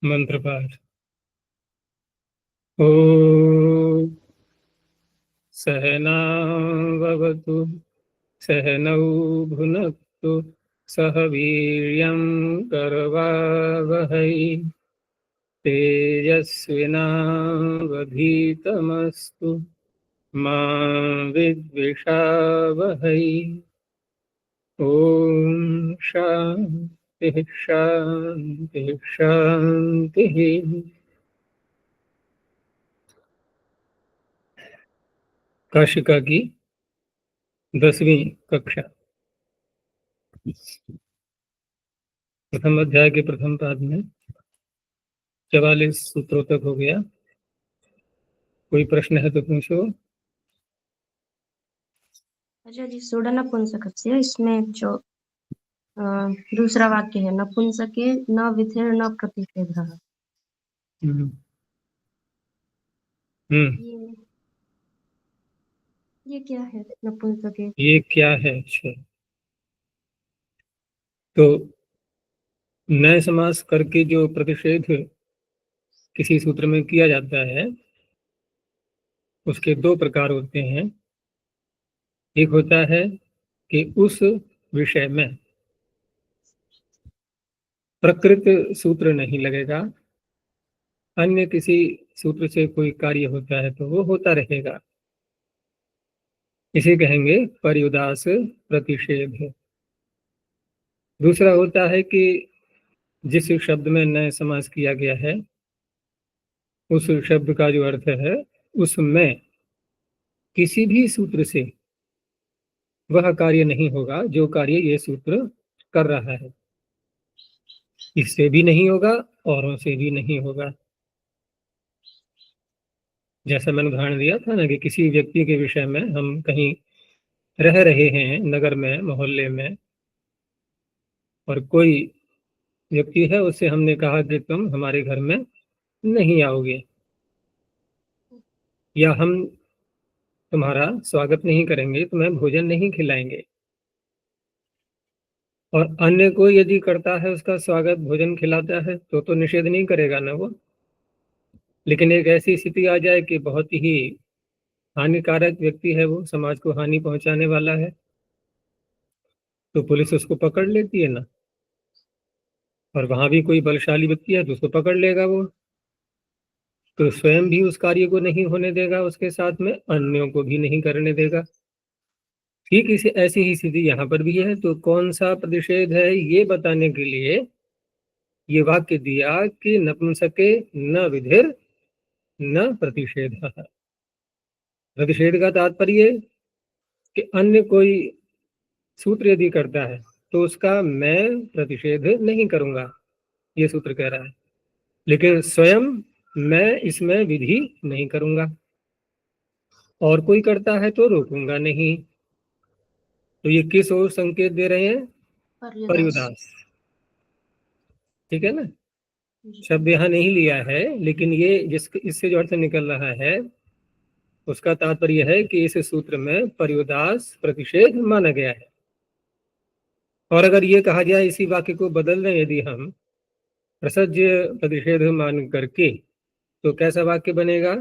मंत्र पाठ। ओ सहनावतु सहनौ भुनक्तु सह वीर्यं करवावहै तेजस्विनावधीतमस्तु मा विद्विषावहै। ओम शांति शांति शांति। काशिका की 10वीं कक्षा प्रथम अध्याय के प्रथम पाद में 44 सूत्रों तक हो गया। कोई प्रश्न है तो पूछो। अच्छा जी, सोडनपुंसकस्य इसमें जो दूसरा वाक्य है, नपुंसके न विधिर न प्रतिषेधः। हम्म ये क्या है नपुंसके? ये क्या है? अच्छा, तो नए समास करके जो प्रतिषेध किसी सूत्र में किया जाता है उसके दो प्रकार होते हैं। एक होता है कि उस विषय में प्रकृत सूत्र नहीं लगेगा, अन्य किसी सूत्र से कोई कार्य होता है तो वो होता रहेगा, इसे कहेंगे पर्युदास प्रतिषेध। दूसरा होता है कि जिस शब्द में नए समास किया गया है उस शब्द का जो अर्थ है उसमें किसी भी सूत्र से वह कार्य नहीं होगा जो कार्य ये सूत्र कर रहा है, इससे भी नहीं होगा औरों से भी नहीं होगा। जैसा मैंने उदाहरण दिया था ना कि किसी व्यक्ति के विषय में हम कहीं रह रहे हैं नगर में मोहल्ले में, और कोई व्यक्ति है उससे हमने कहा कि तुम हमारे घर में नहीं आओगे या हम तुम्हारा स्वागत नहीं करेंगे, तुम्हें भोजन नहीं खिलाएंगे, और अन्य को यदि करता है उसका स्वागत भोजन खिलाता है तो निषेध नहीं करेगा ना वो। लेकिन एक ऐसी स्थिति आ जाए कि बहुत ही हानिकारक व्यक्ति है, वो समाज को हानि पहुंचाने वाला है, तो पुलिस उसको पकड़ लेती है ना, और वहां भी कोई बलशाली व्यक्ति है तो उसको पकड़ लेगा वो, तो स्वयं भी उस कार्य को नहीं होने देगा, उसके साथ में अन्यों को भी नहीं करने देगा। ठीक इसी ऐसी ही स्थिति यहाँ पर भी है। तो कौन सा प्रतिषेध है ये बताने के लिए ये वाक्य दिया कि नपुंसके न विधिर न प्रतिषेध। प्रतिषेध का तात्पर्य कि अन्य कोई सूत्र यदि करता है तो उसका मैं प्रतिषेध नहीं करूंगा, ये सूत्र कह रहा है, लेकिन स्वयं मैं इसमें विधि नहीं करूंगा, और कोई करता है तो रोकूंगा नहीं। तो ये किस ओर संकेत दे रहे हैं? पर्युदास। ठीक है ना, शब्द यहाँ नहीं लिया है, लेकिन ये इससे जो अर्थ निकल रहा है उसका तात्पर्य है कि इस सूत्र में पर्युदास प्रतिषेध माना गया है। और अगर ये कहा जाए, इसी वाक्य को बदल दें यदि हम प्रसज्य प्रतिषेध मान करके, तो कैसा वाक्य बनेगा?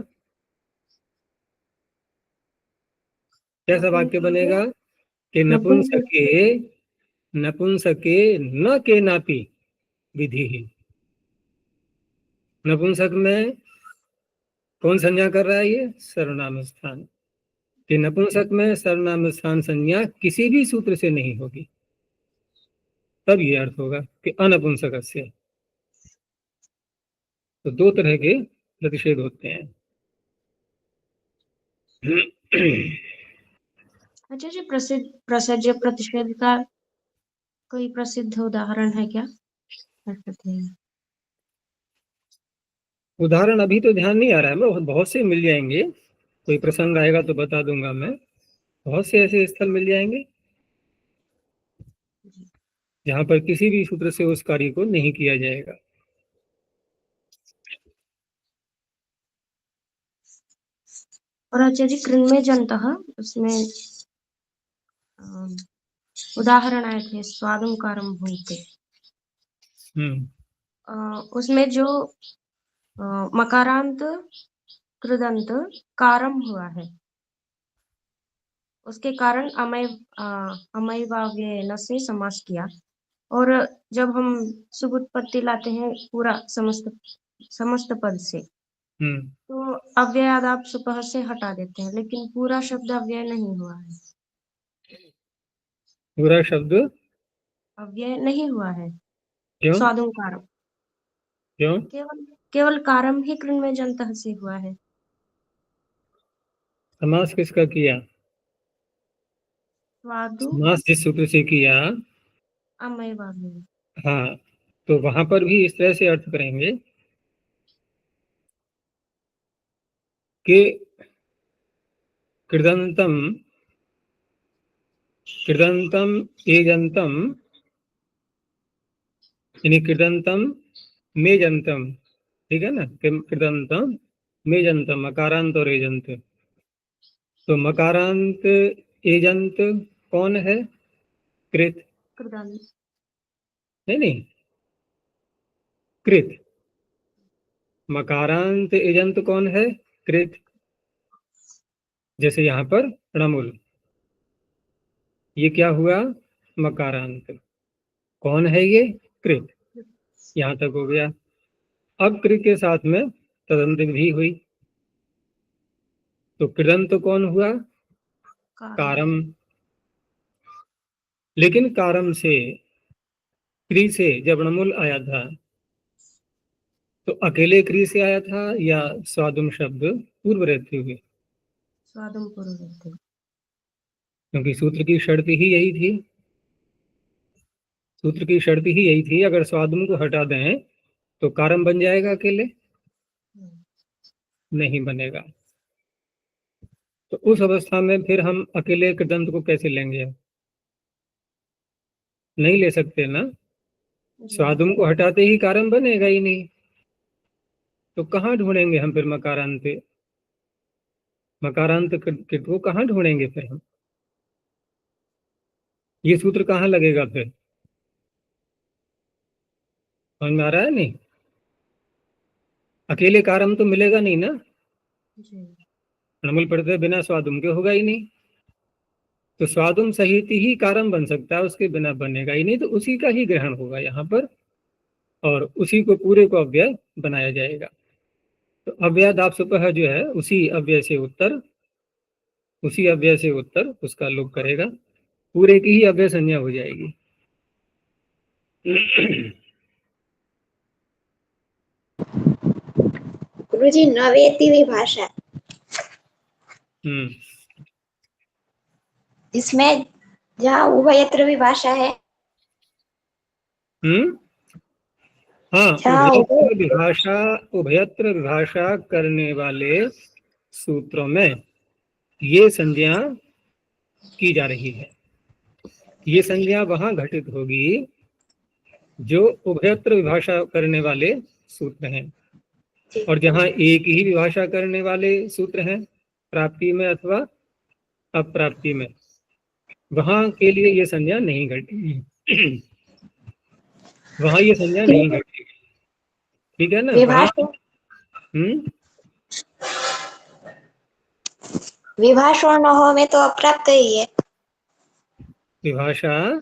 कैसा वाक्य बनेगा कि नपुंसके न के नापी विधि ही। नपुंसक में कौन संज्ञा कर रहा है? ये सर्वनाम स्थान। कि नपुंसक में सर्वनाम स्थान संज्ञा किसी भी सूत्र से नहीं होगी, तब ये अर्थ होगा कि अनपुंसक से। तो दो तरह के प्रतिषेध होते हैं। अच्छा जी, प्रसज्य प्रतिषेध का कोई प्रसिद्ध उदाहरण है क्या? उदाहरण अभी तो ध्यान नहीं आ रहा है, मैं बहुत से मिल जाएंगे, कोई प्रसंग आएगा तो बता दूंगा मैं। बहुत से ऐसे स्थल मिल जाएंगे जहां पर किसी भी सूत्र से उस कार्य को नहीं किया जाएगा। और अच्छा जी, कृन्मयजन्तः उसमें उदाहरण आए थे, स्वादुकारम भूंगते। उसमें जो मकारांत कृदंत कारम हुआ है, उसके कारण अमैवाव्ययन से समास किया। और जब हम शुभ उत्पत्ति लाते हैं पूरा समस्त पद से, तो अव्ययादाप सुपह से हटा देते हैं, लेकिन पूरा शब्द अव्यय नहीं हुआ है। पूरा शब्द अव्यय नहीं हुआ है। क्यों? स्वादुम कारम, क्यों? केवल कारम ही कृण में जंतः से हुआ है। समास किसका किया? स्वादु समास जिस सूत्र से किया, अमैवाव्यय। हाँ, तो वहां पर भी इस तरह से अर्थ करेंगे कि कृदंतम कृदंतम एजंतम, यानी कृदंतम मेजंतम, ठीक है ना? कृदंतम मेजंतम, मकारांत और एजंत। तो मकारांत एजंत कौन है? कृत। कृदंत। नहीं, कृत। मकारांत एजंत कौन है? कृत। जैसे यहाँ पर णमुल, ये क्या हुआ? मकारांत। कौन है ये? कृत। यहाँ तक हो गया। अब कृत के साथ में तदंत भी हुई, तो कृदंत कौन हुआ? कारम। लेकिन कारम से, क्री से जब णमुल आया था, तो अकेले क्री से आया था या स्वादुम शब्द पूर्व रहते हुए? स्वादुम पूर्व रहते। क्योंकि सूत्र की शर्त ही यही थी। सूत्र की शर्त ही यही थी, अगर स्वादुम को हटा दें तो कारम बन जाएगा अकेले? नहीं बनेगा। तो उस अवस्था में फिर हम अकेले कृदंत को कैसे लेंगे? नहीं ले सकते ना। स्वादुम को हटाते ही कारम बनेगा ही नहीं, तो कहाँ ढूंढेंगे हम फिर मकारांत? मकारांत कृत को कहाँ ढूंढेंगे फिर हम? ये सूत्र कहाँ लगेगा फिर? समझ में आ रहा है? नहीं, अकेले कारम तो मिलेगा नहीं ना। जी। णमुल पढ़ते बिना स्वादुम के होगा ही नहीं। तो स्वादुम सहित ही कारम बन सकता है, उसके बिना बनेगा ही नहीं। तो उसी का ही ग्रहण होगा यहाँ पर, और उसी को पूरे को अव्यय बनाया जाएगा। तो अव्ययादाप सुपह जो है, उसी अव्यय से उसका लोप करेगा, पूरे की ही अव्यय संज्ञा हो जाएगी। गुरुजी, नवेती विभाषा, इसमें जहाँ उभयत्र विभाषा है, हाँ, जहाँ उभयत्र विभाषा करने वाले सूत्रों में ये संज्ञा की जा रही है। ये संज्ञा वहां घटित होगी जो उभयत्र विभाषा करने वाले सूत्र हैं, और जहां एक ही विभाषा करने वाले सूत्र हैं, प्राप्ति में अथवा अप्राप्ति में, वहां के लिए ये संज्ञा नहीं घटेगी। वहां ये संज्ञा नहीं घटेगी, ठीक है ना? विभाषोर्णो में तो अप्राप्त ही है। विभाषा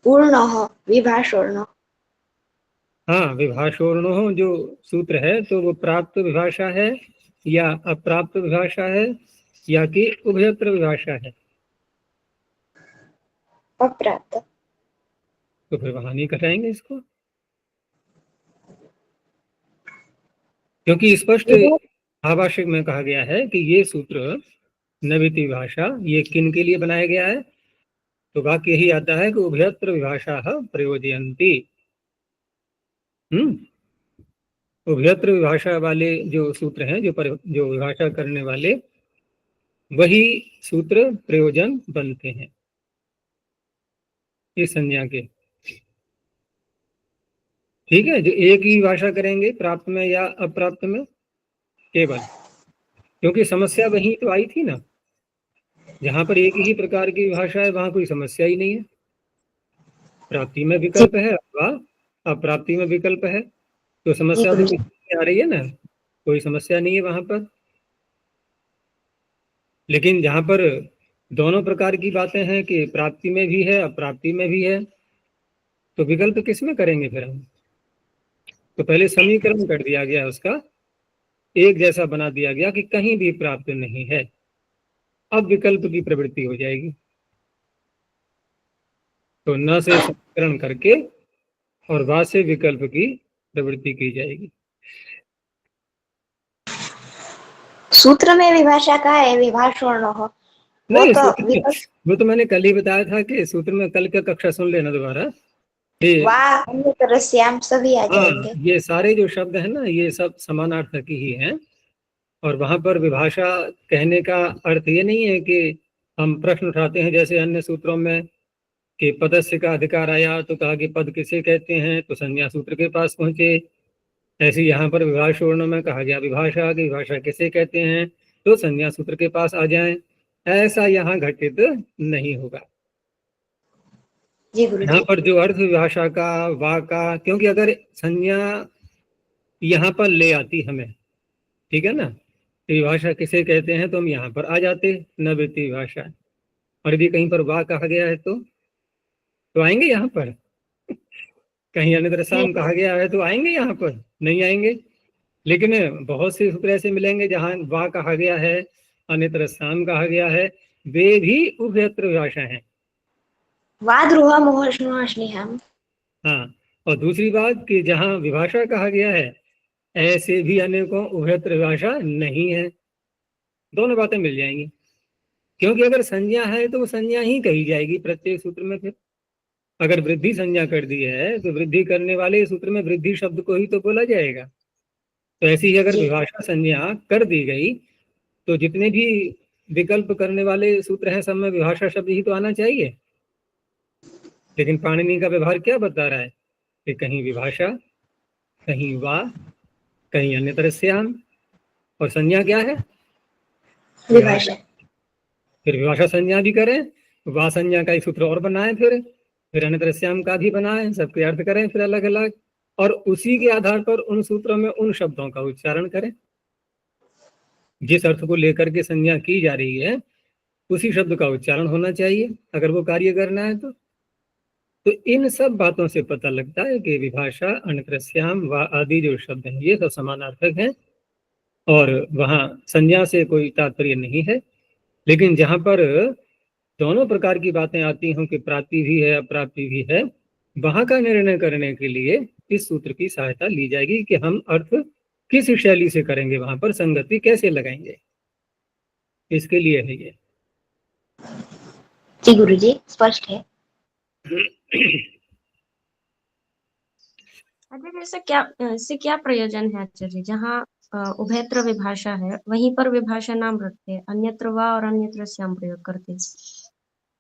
पूर्ण हो, विभाषोर्णो। हाँ, विभाषोर्णो जो सूत्र है, तो वो प्राप्त विभाषा है या अप्राप्त विभाषा है, या कि उभयत्र विभाषा है? अप्राप्त। तो फिर वहां नहीं घटाएंगे इसको, क्योंकि स्पष्ट भावाशिक में कहा गया है कि ये सूत्र नवीति भाषा ये किन के लिए बनाया गया है? तो वाक्य यही आता है कि उभयत्र विभाषा प्रयोजयन्ति। उभयत्र विभाषा वाले जो सूत्र हैं, जो विभाषा करने वाले, वही सूत्र प्रयोजन बनते हैं इस संज्ञा के, ठीक है? जो एक ही भाषा करेंगे प्राप्त में या अप्राप्त में केवल, क्योंकि समस्या वही तो आई थी ना, जहां पर एक ही प्रकार की भाषा है वहां कोई समस्या ही नहीं है। प्राप्ति में विकल्प है अथवा अब प्राप्ति में विकल्प है तो समस्या तो किसी आ रही है ना, कोई समस्या नहीं है वहां पर। लेकिन जहां पर दोनों प्रकार की बातें हैं कि प्राप्ति में भी है अप्राप्ति में भी है, तो विकल्प किस में करेंगे फिर हम? तो पहले समीकरण कर दिया गया, उसका एक जैसा बना दिया गया कि कहीं भी प्राप्त नहीं है। अब विकल्प की प्रवृत्ति हो जाएगी, तो न से समीकरण करके और वा से विकल्प की प्रवृत्ति की जाएगी। सूत्र में विभाषा का है, विभाषण हो नहीं, वो तो मैंने कल ही बताया था कि सूत्र में, कल का कक्षा सुन लेना दोबारा। सभी आ जाएंगे। ये सारे जो शब्द है ना, ये सब समानार्थक ही हैं। और वहां पर विभाषा कहने का अर्थ ये नहीं है कि हम प्रश्न उठाते हैं जैसे अन्य सूत्रों में कि पदस्य का अधिकार आया तो कहा कि पद किसे कहते हैं, तो संज्ञा सूत्र के पास पहुंचे। ऐसे यहाँ पर विभाषोर्ण में कहा गया विभाषा की विभाषा किसे कहते हैं, तो संज्ञा सूत्र के पास आ जाएं। ऐसा यहाँ घटित नहीं होगा। यहाँ पर जो अर्थ विभाषा का, वा का, क्योंकि अगर संज्ञा यहाँ पर ले आती हमें, ठीक है ना, तो विभाषा किसे कहते हैं तो हम यहाँ पर आ जाते, न वृत्ति विभाषा। और यदि कहीं पर वा कहा गया है तो आएंगे यहाँ पर। कहीं अन्यत्र साम कहा गया है तो आएंगे यहाँ पर, नहीं आएंगे। लेकिन बहुत से सूत्र ऐसे मिलेंगे जहाँ वा कहा गया है, अन्यत्र साम कहा गया है, वे भी उभयत्र विभाषा है। हाँ, और दूसरी बात कि जहाँ विभाषा कहा गया है ऐसे भी अनेकों उभयत्र विभाषा नहीं है। दोनों बातें मिल जाएंगी, क्योंकि अगर संज्ञा है तो वो संज्ञा ही कही जाएगी प्रत्येक सूत्र में। फिर अगर वृद्धि संज्ञा कर दी है तो वृद्धि करने वाले सूत्र में वृद्धि शब्द को ही तो बोला जाएगा। तो ऐसी ही अगर विभाषा संज्ञा कर दी गई तो जितने भी विकल्प करने वाले सूत्र हैं सब में विभाषा शब्द ही तो आना चाहिए। लेकिन पाणिनि का व्यवहार क्या बता रहा है कि कहीं विभाषा, कहीं वा, कहीं अन्यतर श्याम, और संज्ञा क्या है? विभाषा। फिर विभाषा संज्ञा भी करें, वा संज्ञा का एक सूत्र और बनाए, फिर अन्यतर श्याम का भी बनाए, सबके अर्थ करें फिर अलग अलग, और उसी के आधार पर उन सूत्रों में उन शब्दों का उच्चारण करें। जिस अर्थ को लेकर के संज्ञा की जा रही है उसी शब्द का उच्चारण होना चाहिए अगर वो कार्य करना है तो इन सब बातों से पता लगता है कि विभाषा, अन्यत्र श्याम, वा आदि जो शब्द हैं ये सब समानार्थक हैं और वहाँ संज्ञा से कोई तात्पर्य नहीं है। लेकिन जहाँ पर दोनों प्रकार की बातें आती हों कि प्राप्ति भी है अप्राप्ति भी है, वहां का निर्णय करने के लिए इस सूत्र की सहायता ली जाएगी कि हम अर्थ किस शैली से करेंगे, वहां पर संगति कैसे लगाएंगे, इसके लिए है ये। जी गुरुजी, स्पष्ट है। इससे क्या प्रयोजन है आचार्य? जहाँ उभयत्र विभाषा है वहीं पर विभाषा नाम रखते हैं, अन्यत्र वा और अन्यत्र श्याम प्रयोग करते हैं।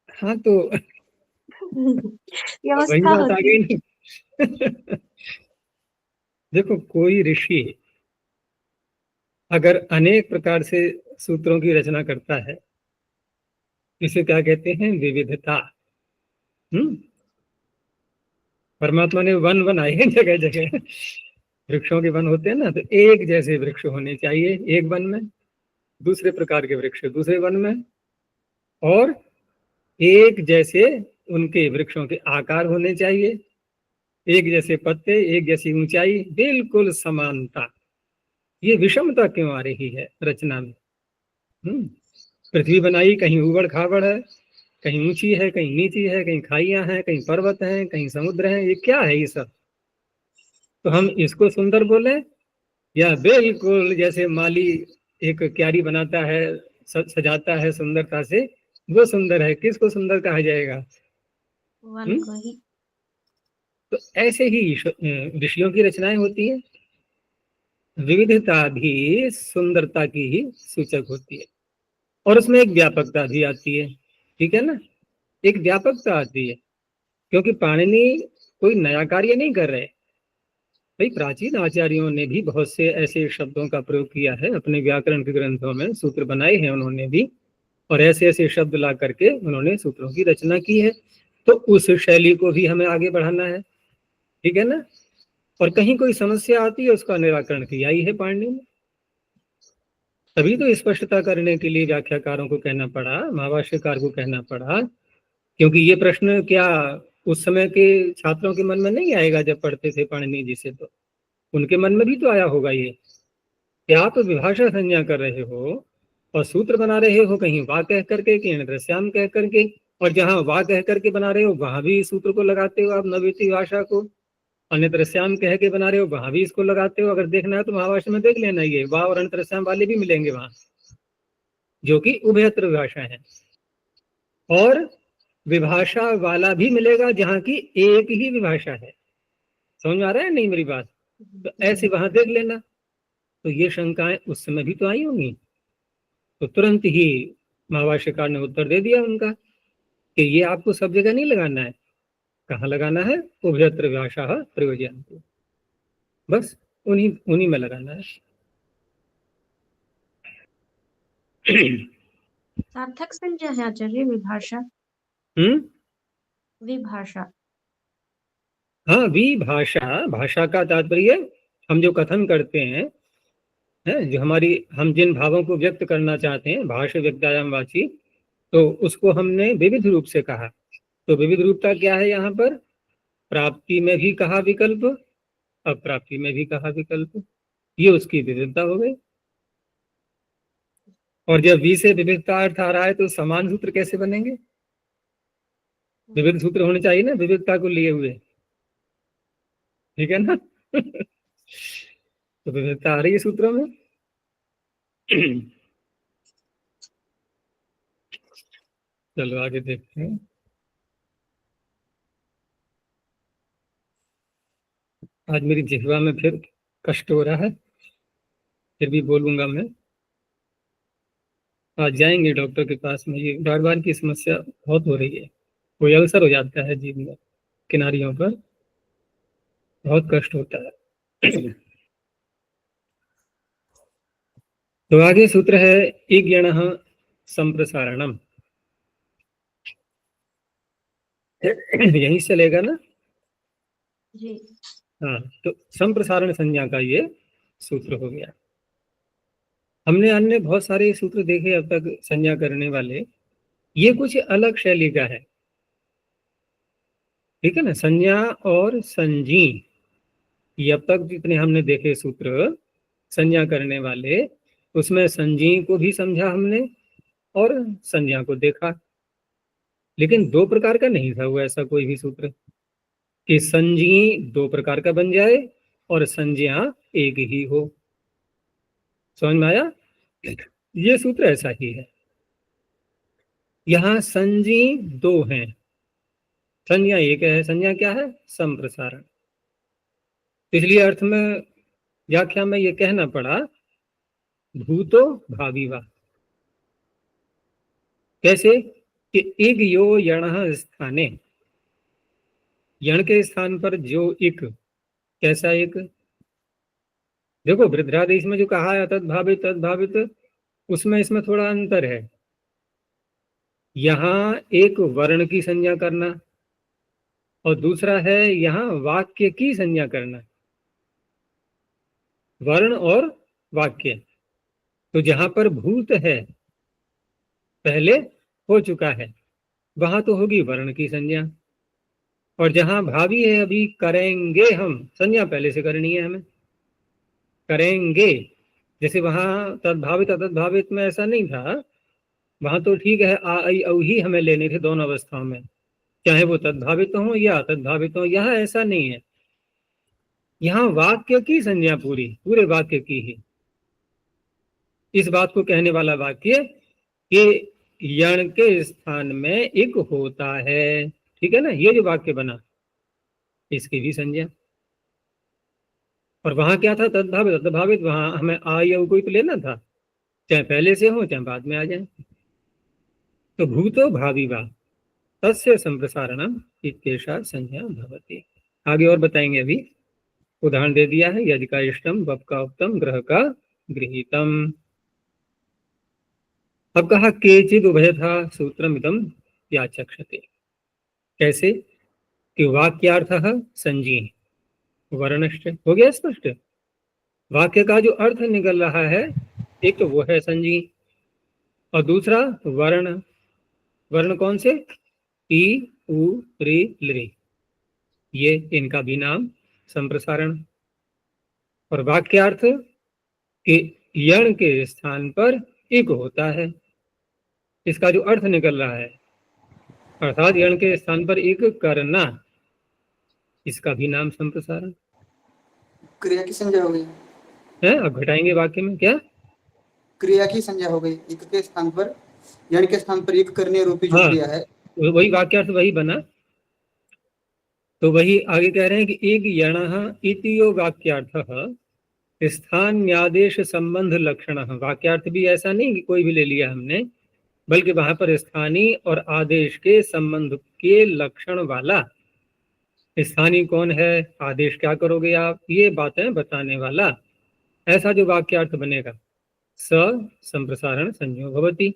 हाँ, तो वही बात आ गई नहीं। देखो, कोई ऋषि अगर अनेक प्रकार से सूत्रों की रचना करता है, इसे क्या कहते हैं? विविधता। परमात्मा ने वन बनाए हैं जगह जगह, वृक्षों के वन होते हैं ना, तो एक जैसे वृक्ष होने चाहिए एक वन में, दूसरे प्रकार के वृक्ष दूसरे वन में, और एक जैसे उनके वृक्षों के आकार होने चाहिए, एक जैसे पत्ते, एक जैसी ऊंचाई, बिल्कुल समानता। ये विषमता क्यों आ रही है रचना में? पृथ्वी बनाई, कहीं उबड़ खाबड़ है, कहीं ऊंची है, कहीं नीची है, कहीं खाइयां हैं, कहीं पर्वत हैं, कहीं समुद्र हैं, ये क्या है ये सब? तो हम इसको सुंदर बोले या बिल्कुल जैसे माली एक क्यारी बनाता है, सजाता है सुंदरता से, वो सुंदर है? किसको सुंदर कहा जाएगा? तो ऐसे ही ऋषियों की रचनाएं होती है। विविधता भी सुंदरता की ही सूचक होती है और उसमें एक व्यापकता भी आती है, ठीक है ना? एक व्यापकता आती है, क्योंकि पाणिनि कोई नया कार्य नहीं कर रहे भाई। प्राचीन आचार्यों ने भी बहुत से ऐसे शब्दों का प्रयोग किया है अपने व्याकरण के ग्रंथों में, सूत्र बनाए हैं उन्होंने भी, और ऐसे ऐसे शब्द ला करके उन्होंने सूत्रों की रचना की है। तो उस शैली को भी हमें आगे बढ़ाना है। ठीक है ना। और कहीं कोई समस्या आती है उसका निराकरण किया ही है पाणिनि ने। तभी तो स्पष्टता करने के लिए व्याख्याकारों को कहना पड़ा, महाभाष्यकार को कहना पड़ा, क्योंकि ये प्रश्न क्या उस समय के छात्रों के मन में नहीं आएगा जब पढ़ते थे पाणिनि जी से, तो उनके मन में भी तो आया होगा ये कि आप विभाषा संज्ञा कर रहे हो और सूत्र बना रहे हो, कहीं वाह कह करके कि दृश्याम कह करके, और जहां वाह कह करके बना रहे हो वहां भी सूत्र को लगाते हो आप नवेती भाषा को, अन्यत्रश्याम कह के बना रहे हो वहां भी इसको लगाते हो। अगर देखना है तो महाभाष्य में देख लेना, ये वाह और अन्यत्रश्याम वाले भी मिलेंगे वहां, जो कि उभयत्र विभाषा है। और विभाषा वाला भी मिलेगा जहाँ की एक ही विभाषा है। समझ में आ रहा है नहीं मेरी बात? तो ऐसे वहां देख लेना। तो ये शंकाएं उस समय भी तो आई होंगी, तो तुरंत ही महाभाष्यकार ने उत्तर दे दिया उनका कि ये आपको सब जगह नहीं लगाना है। कहाँ लगाना है? उभयत्र विभाषा प्रयोजयन्ति, बस उन्हीं में लगाना है। सार्थक संज्ञा है आचार्य विभाषा। विभाषा, हाँ, विभाषा, भाषा का तात्पर्य हम जो कथन करते हैं, जो हम जिन भावों को व्यक्त करना चाहते हैं, भाष्य व्यक्तायाम वाची, तो उसको हमने विविध रूप से कहा। तो विविध रूपता क्या है यहाँ पर? प्राप्ति में भी कहा विकल्प, अप्राप्ति में भी कहा विकल्प, ये उसकी विविधता हो गई। और जब वी से विविधता अर्थ आ रहा है तो समान सूत्र कैसे बनेंगे? विविध सूत्र होने चाहिए ना विविधता को लिए हुए, ठीक है ना। तो विविधता आ रही है सूत्रों में। चलो आगे देखते हैं। आज मेरी जिह्वा में फिर कष्ट हो रहा है, फिर भी बोलूंगा मैं। आज जाएंगे डॉक्टर के पास में, ये बार बार की समस्या बहुत हो रही है, कोई अल्सर हो जाता है जीभ में, किनारियों पर बहुत कष्ट होता है। तो आगे सूत्र है इज्ञणः संप्रसारणम। यहीं से चलेगा ना जी। हाँ, तो संप्रसारण संज्ञा का ये सूत्र हो गया। हमने अन्य बहुत सारे सूत्र देखे अब तक संज्ञा करने वाले, ये कुछ अलग शैली का है, ठीक है ना। संज्ञा और संजी, ये अब तक जितने हमने देखे सूत्र संज्ञा करने वाले, उसमें संजी को भी समझा हमने और संज्ञा को देखा, लेकिन दो प्रकार का नहीं था वो ऐसा कोई भी सूत्र कि संजी दो प्रकार का बन जाए और संज्ञा एक ही हो। समझ में आया? ये सूत्र ऐसा ही है। यहाँ संजी दो हैं, संज्ञा एक है। संज्ञा क्या है? संप्रसारण। इसलिए अर्थ में व्याख्या में ये कहना पड़ा भूतो भावी वा। कैसे कि इग यो यण स्थाने, यण के स्थान पर जो इक, कैसा एक? देखो वृद्धादेश में जो कहा है तद्भावित तद्भावित, उसमें इसमें थोड़ा अंतर है। यहाँ एक वर्ण की संज्ञा करना और दूसरा है यहाँ वाक्य की संज्ञा करना, वर्ण और वाक्य। तो जहां पर भूत है पहले हो चुका है, वहां तो होगी वर्ण की संज्ञा, और जहां भावी है अभी करेंगे हम, संज्ञा पहले से करनी है हमें, करेंगे। जैसे वहां तद्भावित अतद्भावित में ऐसा नहीं था, वहां तो ठीक है आ आई औ ही हमें लेने थे दोनों अवस्थाओं में, चाहे वो तद्भावित हो या तद्भावित हो। यहाँ ऐसा नहीं है, यहाँ वाक्य की संज्ञा पूरे वाक्य की ही। इस बात को कहने वाला वाक्य कि यण के स्थान में एक होता है, ठीक है ना, ये जो वाक्य बना इसकी भी संज्ञा। और वहां क्या था? तद्भावित अतद्भावित, वहां हमें आ या कोई तो लेना था, चाहे पहले से हो चाहे बाद में आ जाए। तो भूतो भावी वा तस्य संप्रसारणम इत्येषा संज्ञा भवति। आगे और बताएंगे, अभी उदाहरण दे दिया है, यदि का इष्टम वप का उत्तम ग्रह का गृहीतम। अब कहा केचिद उभयथा सूत्रम इदम व्याचक्षते। कैसे? कि वाक्यार्थः संजी, वर्णश्च। हो गया स्पष्ट। वाक्य का जो अर्थ निकल रहा है एक तो वो है संजी और दूसरा वर्ण। वर्ण कौन से? ई उ री लृ, ये इनका भी नाम संप्रसारण। और वाक्यार्थ कि यण के स्थान पर इक होता है, इसका जो अर्थ निकल रहा है, अर्थात यण के स्थान पर इक करना, इसका भी नाम संप्रसारण क्रिया की संज्ञा हो गई है। अब घटाएंगे वाक्य में क्या? क्रिया की संज्ञा हो गई, एक के स्थान पर यण के स्थान पर एक करने रूपी जो हाँ, क्रिया है, वही वाक्यार्थ वही बना। तो वही आगे कह रहे हैं कि एक यणः इति यो वाक्यार्थः स्थान्यादेश संबंध लक्षण। वाक्यार्थ भी ऐसा नहीं कि कोई भी ले लिया हमने, बल्कि वहां पर स्थानीय और आदेश के संबंध के लक्षण वाला। स्थानीय कौन है, आदेश क्या करोगे आप, ये बातें बताने वाला ऐसा जो वाक्यार्थ बनेगा स संप्रसारण संज्ञो भवति।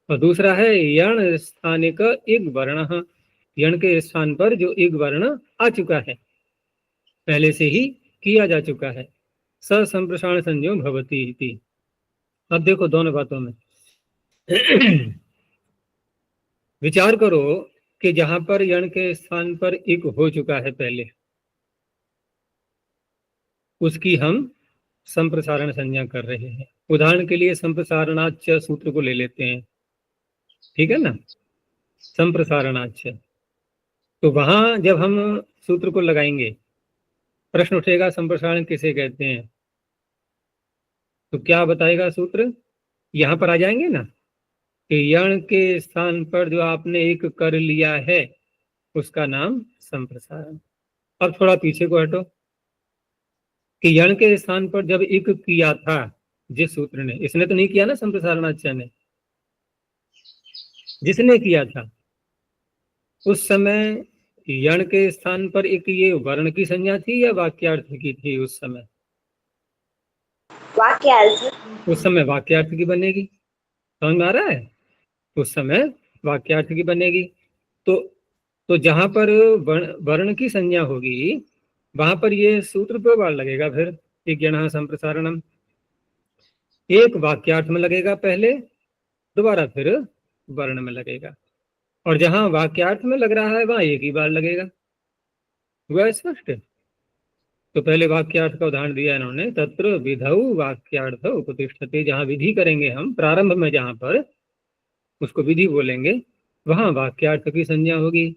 और दूसरा है यण स्थानिक एक वर्ण, यण के स्थान पर जो एक वर्ण आ चुका है, पहले से ही किया जा चुका है, स संप्रसारण संज्ञो भवति इति। अब देखो दोनों बातों में विचार करो कि जहां पर यण के स्थान पर एक हो चुका है पहले, उसकी हम संप्रसारण संज्ञा कर रहे हैं। उदाहरण के लिए संप्रसारणाच्च सूत्र को ले लेते हैं, ठीक है ना। संप्रसारणाच्च, तो वहां जब हम सूत्र को लगाएंगे प्रश्न उठेगा संप्रसारण किसे कहते हैं, तो क्या बताएगा सूत्र? यहां पर आ जाएंगे ना कि यण के स्थान पर जो आपने एक कर लिया है उसका नाम संप्रसारण। अब थोड़ा पीछे को हटो कि यण के स्थान पर जब एक किया था जिस सूत्र ने, इसने तो नहीं किया ना संप्रसारणाच्य ने, जिसने किया था उस समय यण के स्थान पर एक ये वर्ण की संज्ञा थी या वाक्यार्थ की थी? उस समय वाक्यार्थ। उस समय वाक्यार्थ की बनेगी, समझ में आ रहा है? उस समय वाक्यार्थ की बनेगी। तो जहां पर वर्ण की संज्ञा होगी वहां पर ये सूत्र 2 बार लगेगा। फिर एक यण संप्रसारणम, एक वाक्यार्थ में लगेगा पहले, दोबारा फिर वर्ण में लगेगा। और जहां वाक्यार्थ में लग रहा है वहां एक ही बार लगेगा। हुआ स्पष्ट? तो पहले वाक्यार्थ का उदाहरण दिया इन्होंने, तत्र विधौ वाक्यार्थ उपतिष्ठते। जहां विधि करेंगे हम प्रारंभ में, जहां पर उसको विधि बोलेंगे वहां वाक्यार्थ की संज्ञा होगी।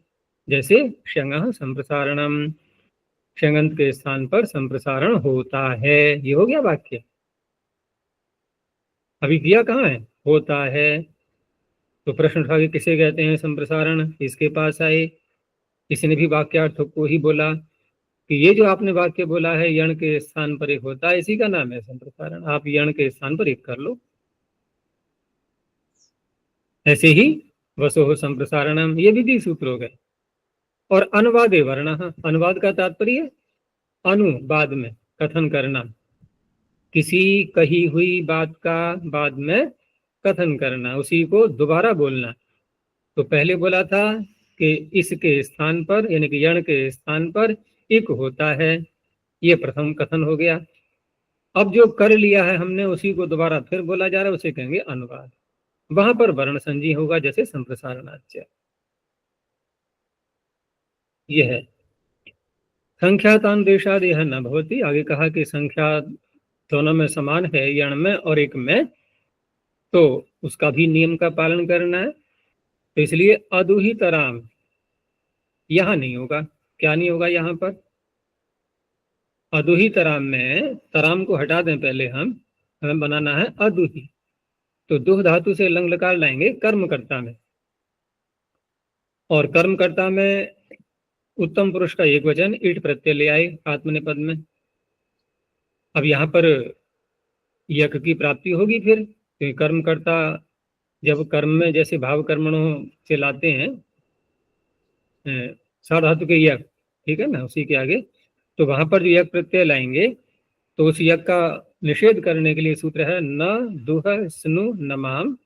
जैसे शंगः संप्रसारणम, शंगंत के स्थान पर संप्रसारण होता है, ये हो गया वाक्य। अभी किया कहाँ है? होता है। तो प्रश्न उठा के किसे कहते हैं संप्रसारण, इसके पास आए, इसने भी वाक्यार्थ को ही बोला कि ये जो आपने वाक्य बोला है यण के स्थान पर एक होता है, इसी का नाम है संप्रसारण। आप यण के स्थान पर एक कर लो। ऐसे ही वसोः संप्रसारणम, ये विधि सूत्र हो गए। और अनुवादे वर्ण, अनुवाद का तात्पर्य अनुवाद में कथन करना, किसी कही हुई बात का बाद में कथन करना, उसी को दोबारा बोलना। तो पहले बोला था कि इसके स्थान पर, यानी कि यण के स्थान पर एक होता है, ये प्रथम कथन हो गया। अब जो कर लिया है हमने उसी को दोबारा फिर बोला जा रहा है, उसे कहेंगे अनुवाद। वहां पर वर्ण संजी होगा, जैसे संप्रसारणाच्य। यह है संख्यातान देशाद यह न भवती। आगे कहा कि संख्या दोनों में समान है, यण में और एक में, तो उसका भी नियम का पालन करना है। तो इसलिए अदुहितराम यहां नहीं होगा। क्या नहीं होगा यहाँ पर? अदुहितराम में तराम को हटा दें पहले, हमें बनाना है अदुहि। तो दुह धातु से लंग लकार लाएंगे कर्मकर्ता में, और कर्मकर्ता में उत्तम पुरुष का एक वचन ईट प्रत्यय ले आए आत्मनेपद में। अब यहाँ पर यक की प्राप्ति होगी फिर, तो कर्मकर्ता जब कर्म में जैसे भाव कर्मणों से लाते हैं साधातु के यक, ठीक है ना, उसी के आगे, तो वहां पर जो यक प्रत्यय लाएंगे तो उस यक का निषेध करने के लिए सूत्र है न दुह स्नु नमाम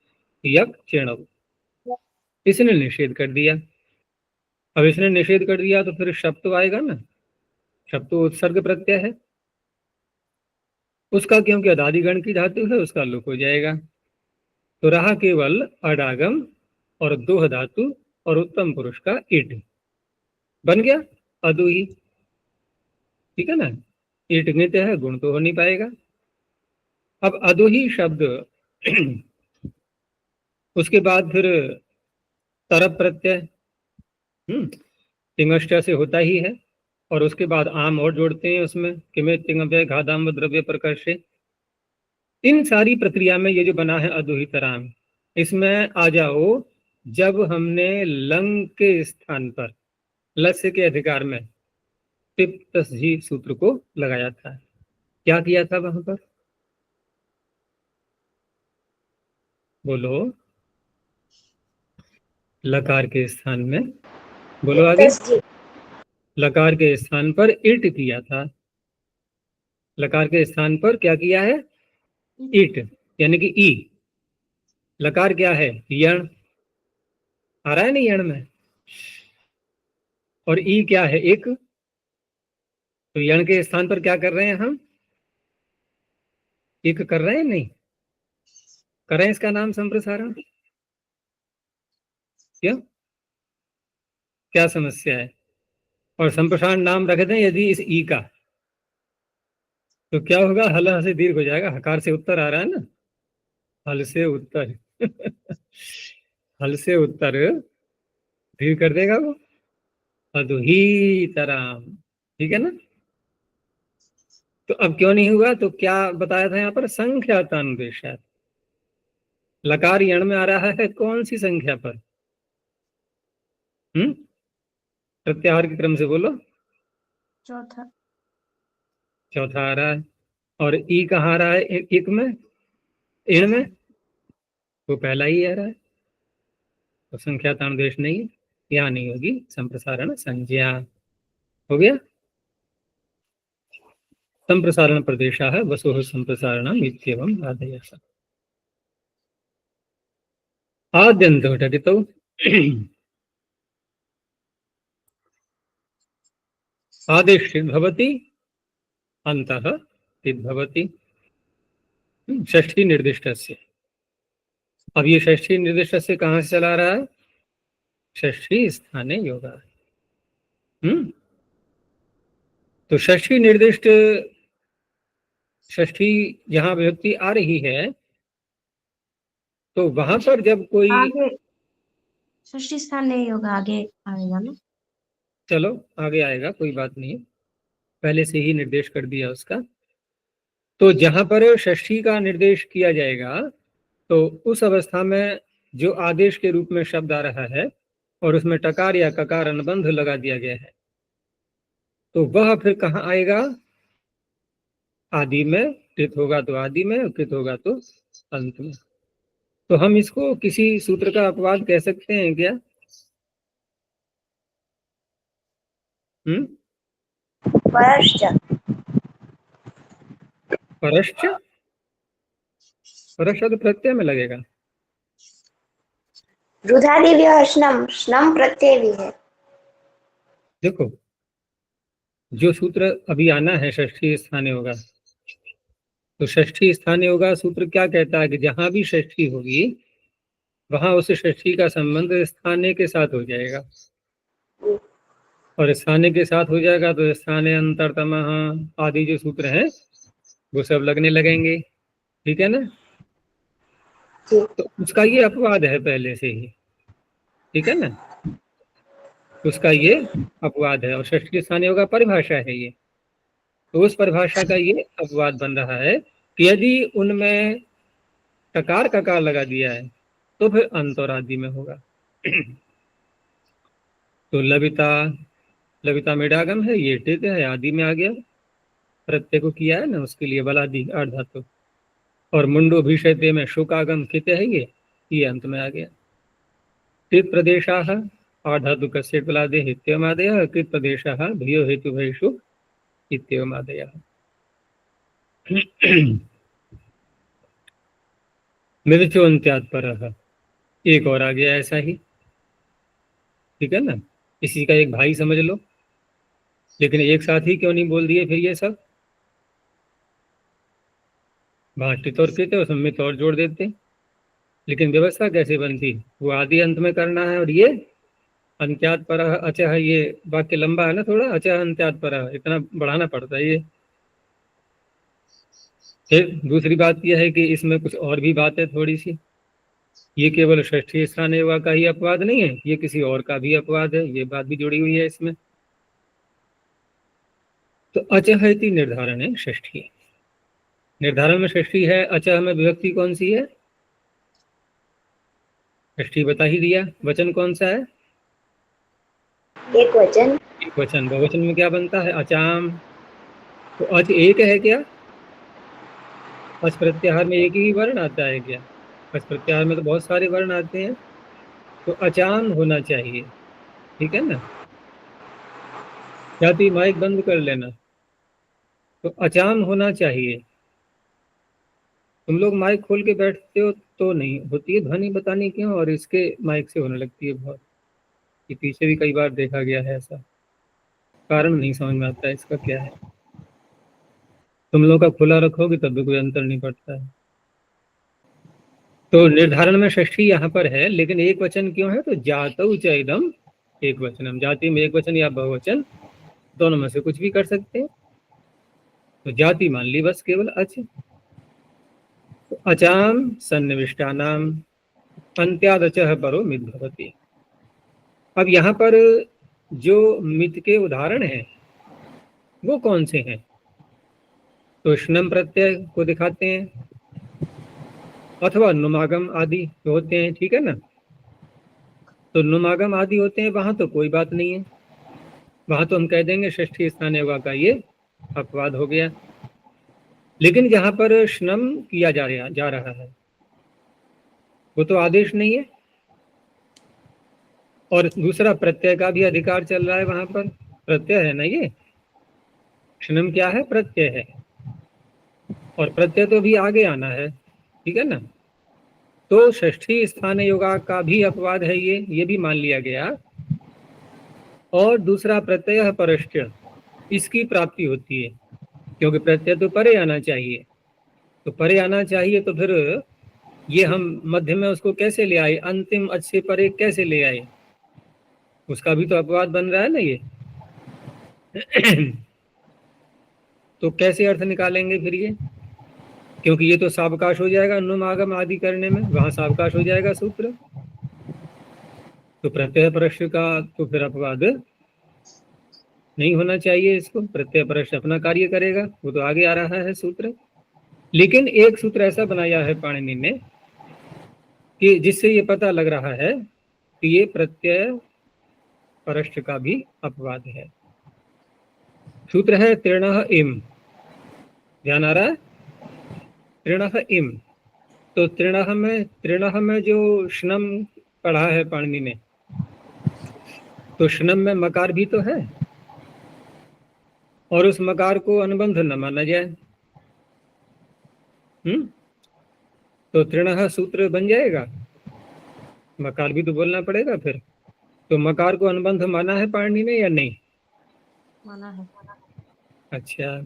यक चेणव। इसने निषेध कर दिया। अब इसने निषेध कर दिया तो फिर शब्द तो आएगा ना, शब्द तो उत्सर्ग प्रत्यय है उसका, क्योंकि अदादिगण की धातु है उसका लोप हो जाएगा। तो रहा केवल अडागम और दोह धातु और उत्तम पुरुष का ईट, बन गया अदुही। ठीक है ना, ईट नित्य है, गुण तो हो नहीं पाएगा। अब अदुही शब्द उसके बाद फिर तरप प्रत्यय तिंगष्ट से होता ही है, और उसके बाद आम और जोड़ते हैं उसमें, किमे तिंगव्य घादाम द्रव्य प्रकर्षे। इन सारी प्रक्रिया में ये जो बना है अदुहितराम, इसमें आ जाओ जब हमने लंग के स्थान पर लस्य के अधिकार में टिप तस्जी सूत्र को लगाया था, क्या किया था वहां पर, बोलो। लकार के स्थान में, बोलो आगे, तस्जी लकार के स्थान पर इट किया था। लकार के स्थान पर क्या किया है, इट, यानी कि ई। लकार क्या है, यण, आ रहा है नहीं यण में, और ई क्या है, एक। तो यण के स्थान पर क्या कर रहे हैं हम, एक कर रहे हैं, नहीं कर रहे हैं, इसका नाम संप्रसारण। क्यों, क्या समस्या है। और संप्रसारण नाम रख दें यदि इस ई का, तो क्या होगा, हल से दीर्घ हो जाएगा, हकार से उत्तर आ रहा है ना, हल से उत्तर हल से उत्तर दीर्घ कर देगा वो, अदुहितराम। ठीक है ना। तो अब क्यों नहीं हुआ, तो क्या बताया था यहाँ पर, संख्यातान्वेषात्। लकार यण में आ रहा है कौन सी संख्या पर, प्रत्याहार के क्रम से बोलो, चौथा। चौथा आ रहा है। और ई कहाँ आ रहा है, एक में, इण में, वो पहला ही आ रहा है। तो संख्यातान्वेष नहीं, यहाँ नहीं होगी संप्रसारण संज्ञा। हो गया, संप्रसारण प्रदेशः वसुः संप्रसारणम् इत्येवम् आदयः। आद्यन्तौ घटितौ आदेश भवति, अन्तः भवति, षष्ठी निर्दिष्टस्य। अब ये षष्ठी निर्दिष्ट से कहाँ से चला रहा है, षष्ठी स्थाने योगा। तो षष्ठी निर्दिष्ट, षष्ठी जहां विभक्ति आ रही है, तो वहां पर जब कोई, आगे षष्ठी स्थान नहीं होगा, आगे आएगा ना। चलो आगे आएगा, कोई बात नहीं, पहले से ही निर्देश कर दिया उसका। तो जहां पर षष्ठी का निर्देश किया जाएगा, तो उस अवस्था में जो आदेश के रूप में शब्द आ रहा है और उसमें टकार या ककार अनुबंध लगा दिया गया है, तो वह फिर कहाँ आएगा, आदि में। कृत होगा तो आदि में, कृत होगा तो अंत में। तो हम इसको किसी सूत्र का अपवाद कह सकते हैं क्या, परश्च परश्च, परश्च तो प्रत्यय में लगेगा। रुधादिव्यः श्नम, श्नम प्रत्यय भी है। देखो जो सूत्र अभी आना है षष्ठी स्थाने होगा, तो षष्ठी स्थाने होगा सूत्र क्या कहता है कि जहां भी षष्ठी होगी वहां उस षष्ठी का संबंध स्थाने के साथ हो जाएगा, और स्थाने के साथ हो जाएगा तो स्थाने अंतरतम आदि जो सूत्र हैं वो सब लगने लगेंगे। ठीक है ना। तो उसका ये अपवाद है पहले से ही, ठीक है ना, उसका ये अपवाद है, और षष्ठी स्थानीय होगा परिभाषा है ये। तो उस परिभाषा का ये अपवाद बन रहा है कि यदि उनमें टकार ककार लगा दिया है तो फिर अंत और आदि में होगा। तो लविता, लविता मेडागम है, ये टिक है, आदि में आ गया, प्रत्यय को किया है ना, उसके लिए बलादि अर्धातु। और मुंडो भीषयते में शोकागम कित है, ये अंत में आ गया। कृत प्रदेशाः आधातु कस्य बलादे इत्यमादयः, कृत प्रदेशाः भियो हेतु भयेषु इत्यमादयः। मिथ्योन्त्यात् परः, एक और आ गया ऐसा ही। ठीक है ना, इसी का एक भाई समझ लो, लेकिन एक साथ ही क्यों नहीं बोल दिए फिर ये सब? भाष्टित और कृत और सम्मित और जोड़ देते। लेकिन व्यवस्था कैसे बनती? वो आदि अंत में करना है, और ये अंत्यात् परः अचः, ये वाक्य लंबा है ना थोड़ा, अचः अंत्यात् परः, इतना बढ़ाना पड़ता है ये। फिर दूसरी बात यह है कि इसमें कुछ और भी बात है थोड़ी सी। ये केवल षष्ठी स्थान युवा का ही अपवाद नहीं है, ये किसी और का भी अपवाद है, ये बात भी जुड़ी हुई है इसमें। तो अचः इति निर्धारण है षष्ठी। निर्धारण में षष्ठी है, अचः में विभक्ति कौन सी है? षष्ठी बता ही दिया। वचन कौन सा है? एक वचन। एक वचन। बहुवचन में क्या बनता है? अचाम। तो अच एक है क्या? अच प्रत्याहार में एक ही वर्ण आता है क्या? अच प्रत्याहार में तो बहुत सारे वर्ण आते हैं, तो अचाम होना चाहिए, ठीक है ना? जाति माइक बंद कर लेना। तो अचाम होना चाहिए। तुम लोग माइक खोल के बैठते हो तो नहीं होती है ध्वनि, बताने क्यों? और इसके माइक से होने लगती है बहुत। ये पीछे भी कई बार देखा गया है ऐसा। कारण नहीं समझ में आता है इसका क्या है। तुम लोग का खुला रखोगे तब भी कोई अंतर नहीं पड़ता है। तो निर्धारण में षष्ठी यहाँ पर है, लेकिन एक वचन क्यों है? तो जातौ च इदम एक वचनम। जाति में एक वचन या बहुवचन दोनों में से कुछ भी कर सकते हैं। तो जाति मान ली बस केवल अच। तो अचाम सन्निविष्टानाम अंत्यादचः परो मित भवति। अब यहाँ पर जो मित के उदाहरण हैं वो कौन से हैं? तो स्नम प्रत्यय को दिखाते हैं, अथवा नुमागम आदि होते हैं, ठीक है ना? तो नुमागम आदि होते हैं, वहां तो कोई बात नहीं है, वहां तो हम कह देंगे षष्ठी स्थान युवा का ये अपवाद हो गया। लेकिन जहां पर स्नम किया जा रहा है वो तो आदेश नहीं है, और दूसरा प्रत्यय का भी अधिकार चल रहा है वहां पर। प्रत्यय है ना ये, स्नम क्या है? प्रत्यय है, और प्रत्यय तो भी आगे आना है, ठीक है ना? तो षष्ठी स्थान योगा का भी अपवाद है ये भी मान लिया गया। और दूसरा प्रत्यय परश्च, इसकी प्राप्ति होती है, क्योंकि प्रत्यय तो परे आना चाहिए। तो परे आना चाहिए तो फिर ये हम मध्य में उसको कैसे ले आए? अंतिम अच्छे परे कैसे ले आए? उसका भी तो अपवाद बन रहा है ना ये। तो कैसे अर्थ निकालेंगे फिर ये? क्योंकि ये तो सावकाश हो जाएगा नुमागम आदि करने में, वहां सावकाश हो जाएगा सूत्र। तो प्रत्यय परश्च का तो फिर अपवाद नहीं होना चाहिए इसको। प्रत्यय परश्च अपना कार्य करेगा, वो तो आगे आ रहा है सूत्र। लेकिन एक सूत्र ऐसा बनाया है पाणिनि ने कि जिससे ये पता लग रहा है कि ये प्रत्यय परश्च का भी अपवाद है। सूत्र है तृणः इम, ध्यान आ रहा है? तृणः इम। तो तृणः में जो श्नम पढ़ा है पाणिनि ने, तो श्नम में मकार भी तो है, और उस मकार को अनुबंध न माना जाए। तो तृणः सूत्र बन जाएगा, मकार भी तो बोलना पड़ेगा फिर। तो मकार को अनुबंध माना है पाणिनि ने या नहीं? माना है। अच्छा,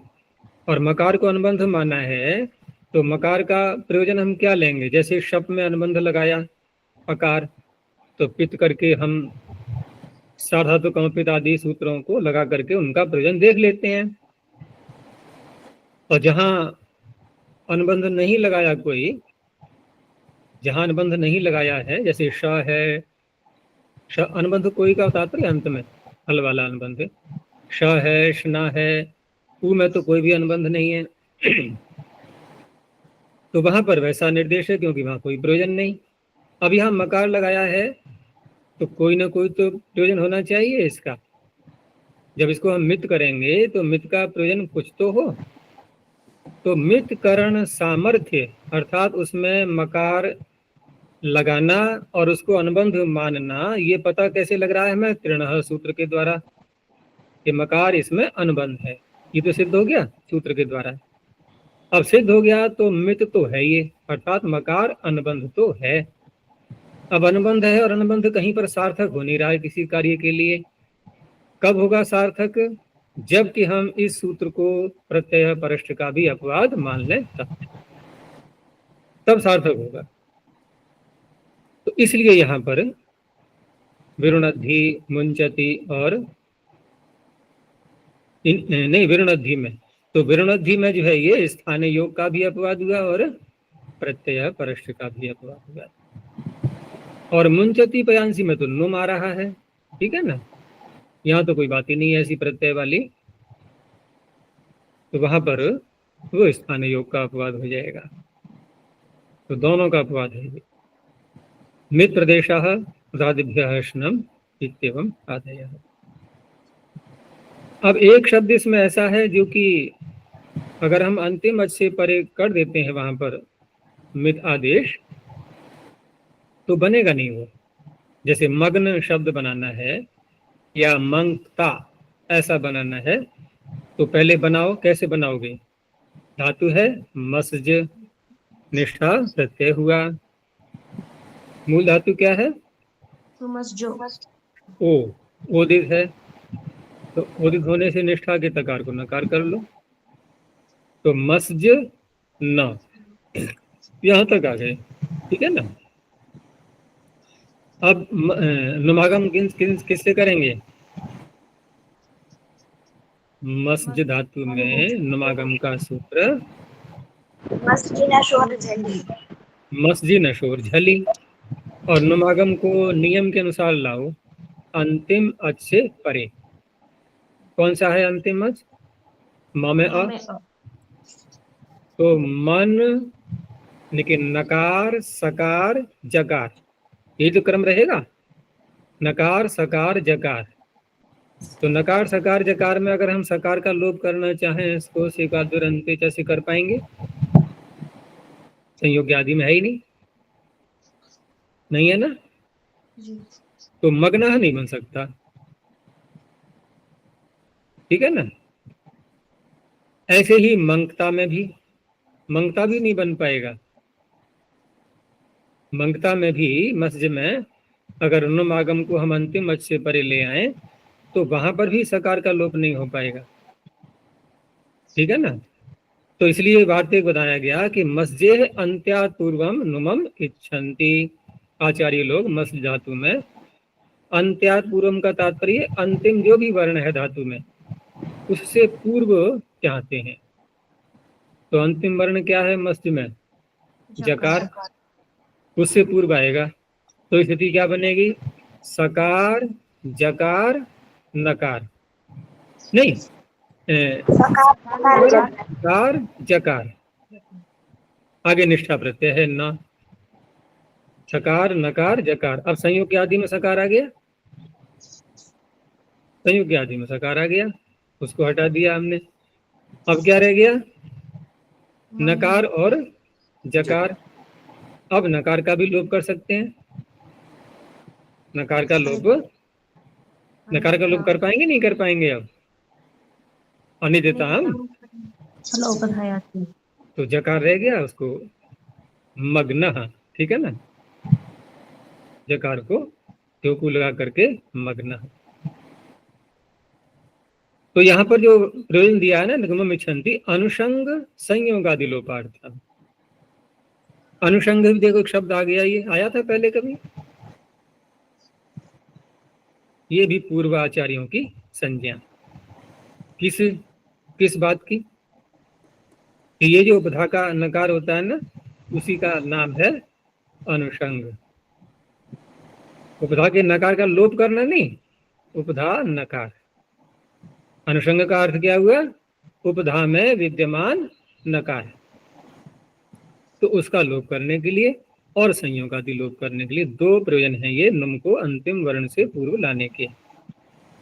और मकार को अनुबंध माना है तो मकार का प्रयोजन हम क्या लेंगे? जैसे शप में अनुबंध लगाया अकार, तो पित करके हम साधातु कमपित आदि सूत्रों को लगा करके उनका प्रयोजन देख लेते हैं। और जहां अनुबंध नहीं लगाया कोई, जहां अनुबंध नहीं लगाया है, जैसे श है, अनुबंध कोई का तात्पर्य अंत में हल वाला अनुबंध, श है, शना है, ऊ में तो कोई भी अनुबंध नहीं है। तो वहां पर वैसा निर्देश है क्योंकि वहां कोई प्रयोजन नहीं। अब यहाँ मकार लगाया है तो कोई ना कोई तो प्रयोजन होना चाहिए इसका। जब इसको हम मित करेंगे तो मित का प्रयोजन कुछ तो हो। तो मित करण सामर्थ्य, अर्थात उसमें मकार लगाना और उसको अनुबंध मानना, ये पता कैसे लग रहा है हमें? तृणः सूत्र के द्वारा, कि मकार इसमें अनुबंध है। ये तो सिद्ध हो गया सूत्र के द्वारा। अब सिद्ध हो गया तो मित तो है ये, अर्थात मकार अनुबंध तो है। अब अनुबंध है और अनुबंध कहीं पर सार्थक हो नहीं रहा है किसी कार्य के लिए। कब होगा सार्थक? जबकि हम इस सूत्र को प्रत्यय परष्ठ का भी अपवाद मान लें तब सार्थक होगा। तो इसलिए यहाँ पर विरुणद्धि, मुंचति और नहीं विरुणद्धि में, तो विरुणद्धि में जो है ये स्थानीय योग का भी अपवाद हुआ और प्रत्यय परष्ठ का भी अपवाद हुआ। और मुंचति पयांसी में तो नुम आ रहा है, ठीक है ना, यहाँ तो कोई बात ही नहीं है ऐसी प्रत्यय वाली, तो वहां पर वो स्थानीय योग का अपवाद हो जाएगा। तो दोनों का अपवाद है ये। मित प्रदेशः उदादिभ्यः श्नम इत्येवम् आदयः। अब एक शब्द इसमें ऐसा है जो कि अगर हम अंतिम अच से परे कर देते हैं वहां पर मित आदेश तो बनेगा नहीं वो। जैसे मग्न शब्द बनाना है या मंगता ऐसा बनाना है तो पहले बनाओ, कैसे बनाओगे? धातु है मस्ज, निष्ठा प्रत्यय हुआ, मूल धातु क्या है? ओ, ओदित है, तो ओदित होने से निष्ठा के तकार को नकार कर लो, तो मस्ज न, यहां तक आ गए, ठीक है ना। अब नुमागम किससे करेंगे? मस्ज धातु में नुमागम का सूत्र मस्जी नशोर झली, और नुमागम को नियम के अनुसार लाओ अंतिम अच से परे। कौन सा है अंतिम अच? म में अ, तो मन लेकिन नकार सकार जकार, ये जो क्रम रहेगा, नकार सकार जकार। तो नकार सकार जकार में अगर हम सकार का लोप करना चाहें इसको सेकादुरंते से कर पाएंगे? संयोग आदि में है ही नहीं है ना, तो मग्न नहीं बन सकता, ठीक है ना। ऐसे ही मंगता में भी, मंगता भी नहीं बन पाएगा। मंगता में भी मस्ज में अगर नुमागम को हम अंतिम अच से परे ले आए तो वहां पर भी सकार का लोप नहीं हो पाएगा, ठीक है ना। तो इसलिए वार्तिक बताया गया कि मस्जे अंत्यात् पूर्वम नुमम इच्छन्ति। आचार्य लोग मस्ज धातु में अंत्यात् पूर्वम का तात्पर्य अंतिम जो भी वर्ण है धातु में उससे पूर्व चाहते हैं। तो अंतिम वर्ण क्या है मस्ज में? जकार, उससे पूर्व आएगा, तो स्थिति क्या बनेगी? सकार जकार नकार, नहीं सकार जकार, आगे निष्ठा प्रत्यय है न, सकार नकार जकार। अब संयोग आदि में सकार आ गया, संयोग आदि में सकार आ गया, उसको हटा दिया हमने। अब क्या रह गया? नकार और जकार। अब नकार का भी लोप कर सकते हैं, नकार का लोप, नकार का लोप कर पाएंगे नहीं कर पाएंगे? अब अनिदेता हम, तो जकार रह गया, उसको मग्न, ठीक है ना, जकार को ट्योकू लगा करके मग्न। तो यहाँ पर जो प्रयोजन दिया है ना निगमम इच्छन्ति, अनुषंग संयोगादि लोपार्थ। अनुषंग भी देखो एक शब्द आ गया, ये आया था पहले कभी? ये भी पूर्व आचार्यों की संज्ञा, किस बात की? ये जो उपधा का नकार होता है ना उसी का नाम है अनुषंग। उपधा के नकार का लोप करना नहीं, उपधा नकार। अनुषंग का अर्थ क्या हुआ? उपधा में विद्यमान नकार, तो उसका लोप करने के लिए और संयोग आदि लोप करने के लिए दो प्रयोजन है ये नुम को अंतिम वर्ण से पूर्व लाने के।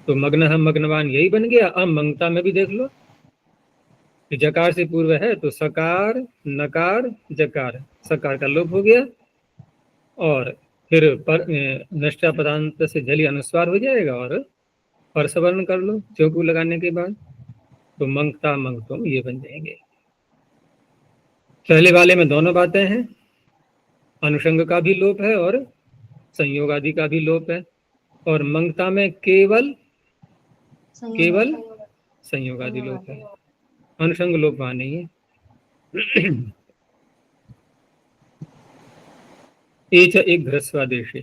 तो मग्न हम मग्नवान यही बन गया। अब मंगता में भी देख लो कि जकार से पूर्व है तो सकार नकार जकार, सकार का लोप हो गया और फिर नष्टा पदांत से झली अनुस्वार हो जाएगा और परसवर्ण कर लो चौकू लगाने के बाद, तो मंगता मंगतुम ये बन जाएंगे। पहले वाले में दोनों बातें हैं, अनुषंग का भी लोप है और संयोग आदि का भी लोप है, और मंगता में केवल संयोग आदि लोप है, अनुषंग लोप वहां नहीं है। एच एक ह्रस्वादेशे,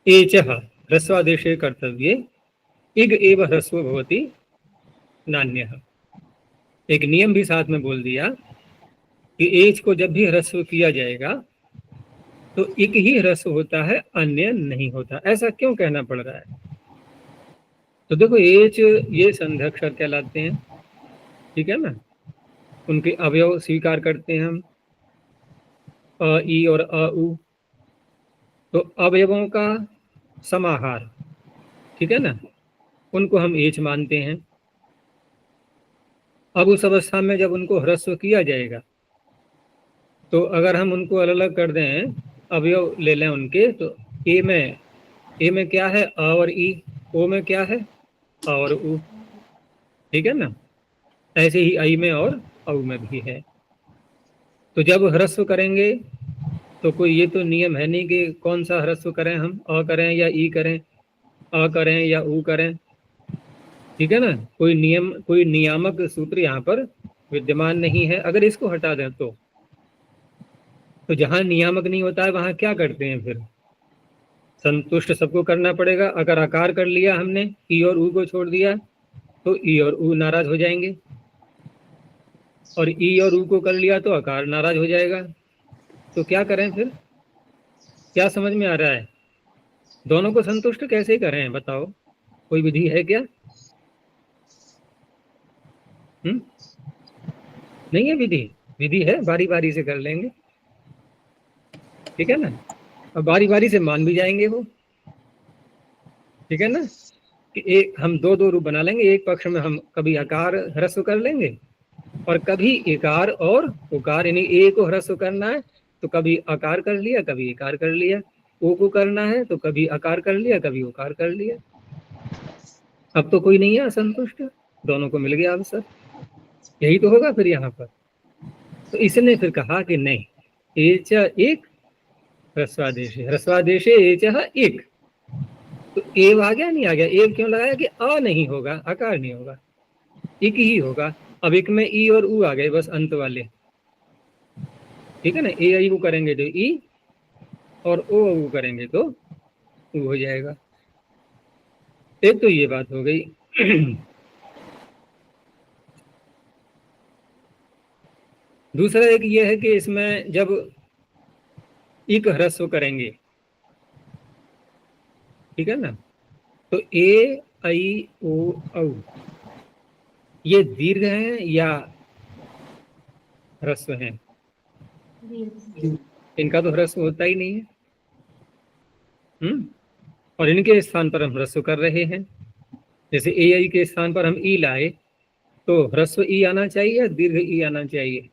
एच ह्रस्वादेशे कर्तव्ये इग एव ह्रस्व भवति नान्यः। एक नियम भी साथ में बोल दिया कि एच को जब भी ह्रस्व किया जाएगा तो एक ही ह्रस्व होता है, अन्य नहीं होता। ऐसा क्यों कहना पड़ रहा है? तो देखो एच ये संध्यक्षर कहलाते हैं, ठीक है ना, उनके अवयव स्वीकार करते हैं हम, अ ई और अ उ, तो अवयवों का समाहार, ठीक है ना, उनको हम एच मानते हैं। अब उस अवस्था में जब उनको ह्रस्व किया जाएगा तो अगर हम उनको अलग अलग कर दें, अवयव ले लें उनके, तो ए में क्या है? अ और ई, ओ में क्या है? अ और उ, ठीक है ना। ऐसे ही आई में और औ में भी है। तो जब ह्रस्व करेंगे तो कोई ये तो नियम है नहीं कि कौन सा ह्रस्व करें हम, अ करें या ई करें, अ करें या उ करें, ठीक है ना। कोई नियम, कोई नियामक सूत्र यहाँ पर विद्यमान नहीं है। अगर इसको हटा दें तो जहां नियामक नहीं होता है वहां क्या करते हैं फिर? संतुष्ट सबको करना पड़ेगा। अगर आकार कर लिया हमने, ई और उ को छोड़ दिया, तो ई और उ नाराज हो जाएंगे, और ई और उ को कर लिया तो आकार नाराज हो जाएगा। तो क्या करें फिर? क्या समझ में आ रहा है? दोनों को संतुष्ट कैसे करें बताओ? कोई विधि है क्या? नहीं है विधि? विधि है, बारी बारी से कर लेंगे, ठीक है ना। अब बारी बारी से मान भी जाएंगे वो, ठीक है ना, कि एक हम दो रूप बना लेंगे। एक पक्ष में हम कभी आकार ह्रस्व कर लेंगे और कभी इकार और उकार, यानी ए को ह्रस्व करना है तो कभी आकार कर लिया, कभी इकार कर लिया। ओ को करना है तो कभी आकार कर लिया, कभी उकार कर लिया। अब तो कोई नहीं है असंतुष्ट, दोनों को मिल गया अवसर। यही तो होगा फिर यहाँ पर। तो इसने फिर कहा कि नहीं, एच एक ह्रस्वादेशे, ह्रस्वादेशे एच एक। तो एव आ गया, नहीं आ गया? एव क्यों लगाया? कि अ नहीं होगा, आकार नहीं होगा, एक ही होगा। अब एक में ई और उ आ गए, बस अंत वाले, ठीक है ना। ए आई को करेंगे तो ई, और ओ उ करेंगे तो उ हो जाएगा। एक तो ये बात हो गई। दूसरा एक ये है कि इसमें जब इक ह्रस्व करेंगे, ठीक है ना, तो ए आई ओ औ ये दीर्घ हैं या ह्रस्व हैं? इनका तो ह्रस्व होता ही नहीं है। और इनके स्थान पर हम ह्रस्व कर रहे हैं। जैसे ए आई के स्थान पर हम ई लाए तो ह्रस्व ई आना चाहिए या दीर्घ ई आना चाहिए?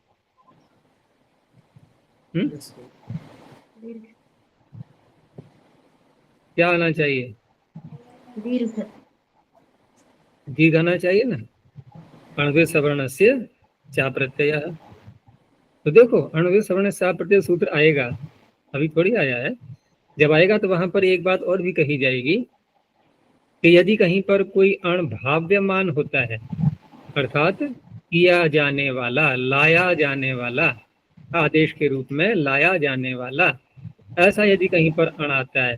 क्या आना चाहिए? दीर्घ आना चाहिए ना। अण्वे सवर्ण से चा प्रत्यय। तो देखो, अण्वे सवर्ण सा प्रत्यय सूत्र आएगा, अभी थोड़ी आया है। जब आएगा तो वहां पर एक बात और भी कही जाएगी कि यदि कहीं पर कोई अणभाव्यमान होता है, अर्थात किया जाने वाला, लाया जाने वाला, आदेश के रूप में लाया जाने वाला, ऐसा यदि कहीं पर अण आता है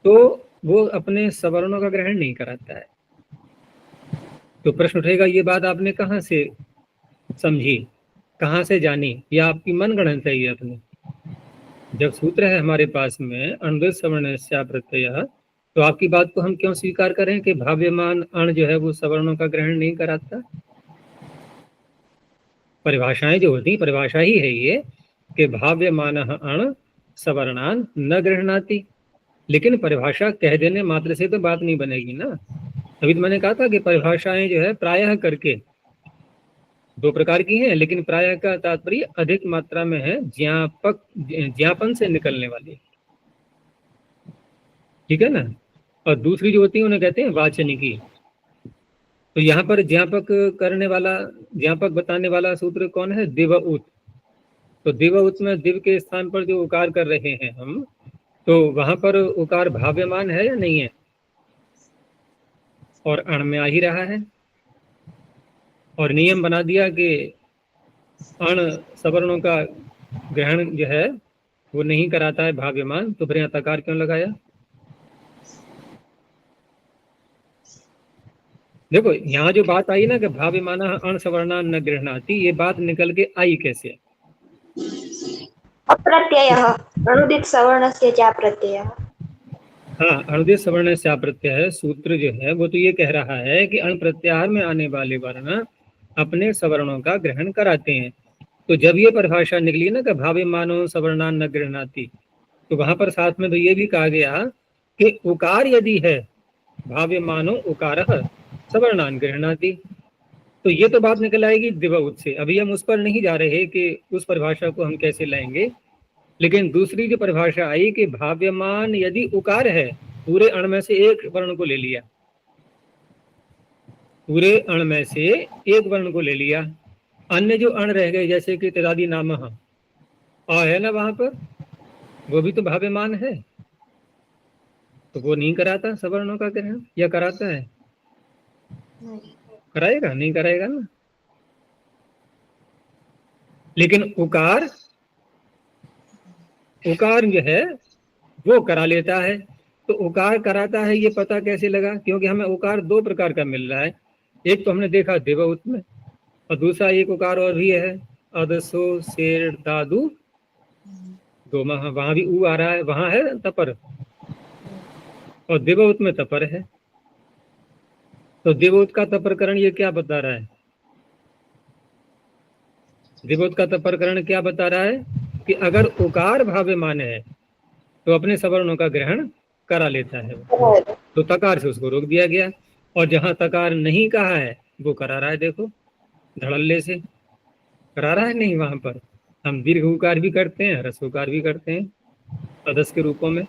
तो वो अपने सवर्णों का ग्रहण नहीं कराता है। तो प्रश्न उठेगा, ये बात आपने कहाँ से समझी, कहाँ से जानी, या आपकी मनगढ़ंत है ये अपनी? जब सूत्र है हमारे पास में अण्वे सवर्ण स्या प्रत्यय, तो आपकी बात को हम क्यों स्वीकार करें कि भाव्यमान अण जो है वो सवर्णों का ग्रहण नहीं कराता? परिभाषाएं जो होती, परिभाषा ही है ये कि भाव्यमान अण सवर्णान न गृह्णाति। लेकिन परिभाषा कह देने मात्र से तो बात नहीं बनेगी ना। अभी तो मैंने कहा था कि परिभाषाएं जो है प्रायः करके दो प्रकार की हैं, लेकिन प्रायः का तात्पर्य अधिक मात्रा में है ज्ञापक, ज्ञापन से निकलने वाली, ठीक है ना। और दूसरी जो होती है उन्हें कहते हैं वाचनिकी। तो यहाँ पर ज्ञापक करने वाला, ज्ञापक बताने वाला सूत्र कौन है? दिव उत। तो दिव उत में दिव के स्थान पर जो उकार कर रहे हैं हम, तो वहां पर उकार भाव्यमान है या नहीं है? और अण में आ ही रहा है, और नियम बना दिया कि अण सवर्णों का ग्रहण जो है वो नहीं कराता है भाव्यमान, तो फिर यहाँ तकार क्यों लगाया? देखो यहाँ जो बात आई ना कि भाव्यमान अण सवर्णा न गृह्णाति, ये बात निकल के आई कैसे? अप्रत्ययः अनुदित सवर्णस्य च प्रत्ययः। हाँ, अणुदित सवर्ण से प्रत्यय है, सूत्र जो है वो तो ये कह रहा है कि अण प्रत्याहार में आने वाले वर्ण अपने सवर्णों का ग्रहण कराते हैं। तो जब ये परिभाषा निकली ना कि भाव्यमानो सवर्णान न गृह्णाति, तो वहां पर साथ में तो ये भी कहा गया कि उकार यदि है भाव्यमानो उकारः सवर्णान गृह्णाति, तो ये तो बात निकल आएगी दिवउत से। अभी हम उस पर नहीं जा रहे कि उस परिभाषा को हम कैसे लाएंगे, लेकिन दूसरी जो परिभाषा आई कि भाव्यमान यदि उकार है, पूरे अण में से एक वर्ण को ले लिया, पूरे अण में से एक वर्ण को ले लिया, अन्य जो अण रह गए जैसे कि तदादि नाम आ है ना वहां पर, वो भी तो भाव्यमान है, तो वो नहीं कराता सवर्णों का ग्रहण, या कराता है? कराएगा? नहीं कराएगा ना। लेकिन उकार जो है वो करा लेता है। तो उकार कराता है ये पता कैसे लगा? क्योंकि हमें उकार दो प्रकार का मिल रहा है, एक तो हमने देखा देवउत में, और दूसरा एक उकार और भी है, अदसो शेर दादू दो, वहां भी ऊ आ रहा है, वहां है तपर, और देवउत में तपर है। तो देवउत का तपरकरण ये क्या बता रहा है? देवउत का तपरकरण क्या बता रहा है कि अगर उकार भाव्यमान है तो अपने सवर्णों का ग्रहण करा लेता है, तो तकार से उसको रोक दिया गया, और जहां तकार नहीं कहा है वो करा रहा है। देखो धड़ल्ले से करा रहा है। नहीं, वहां पर हम दीर्घ उकार भी करते हैं, ह्रस्व उकार भी करते हैं अदस के रूपों में।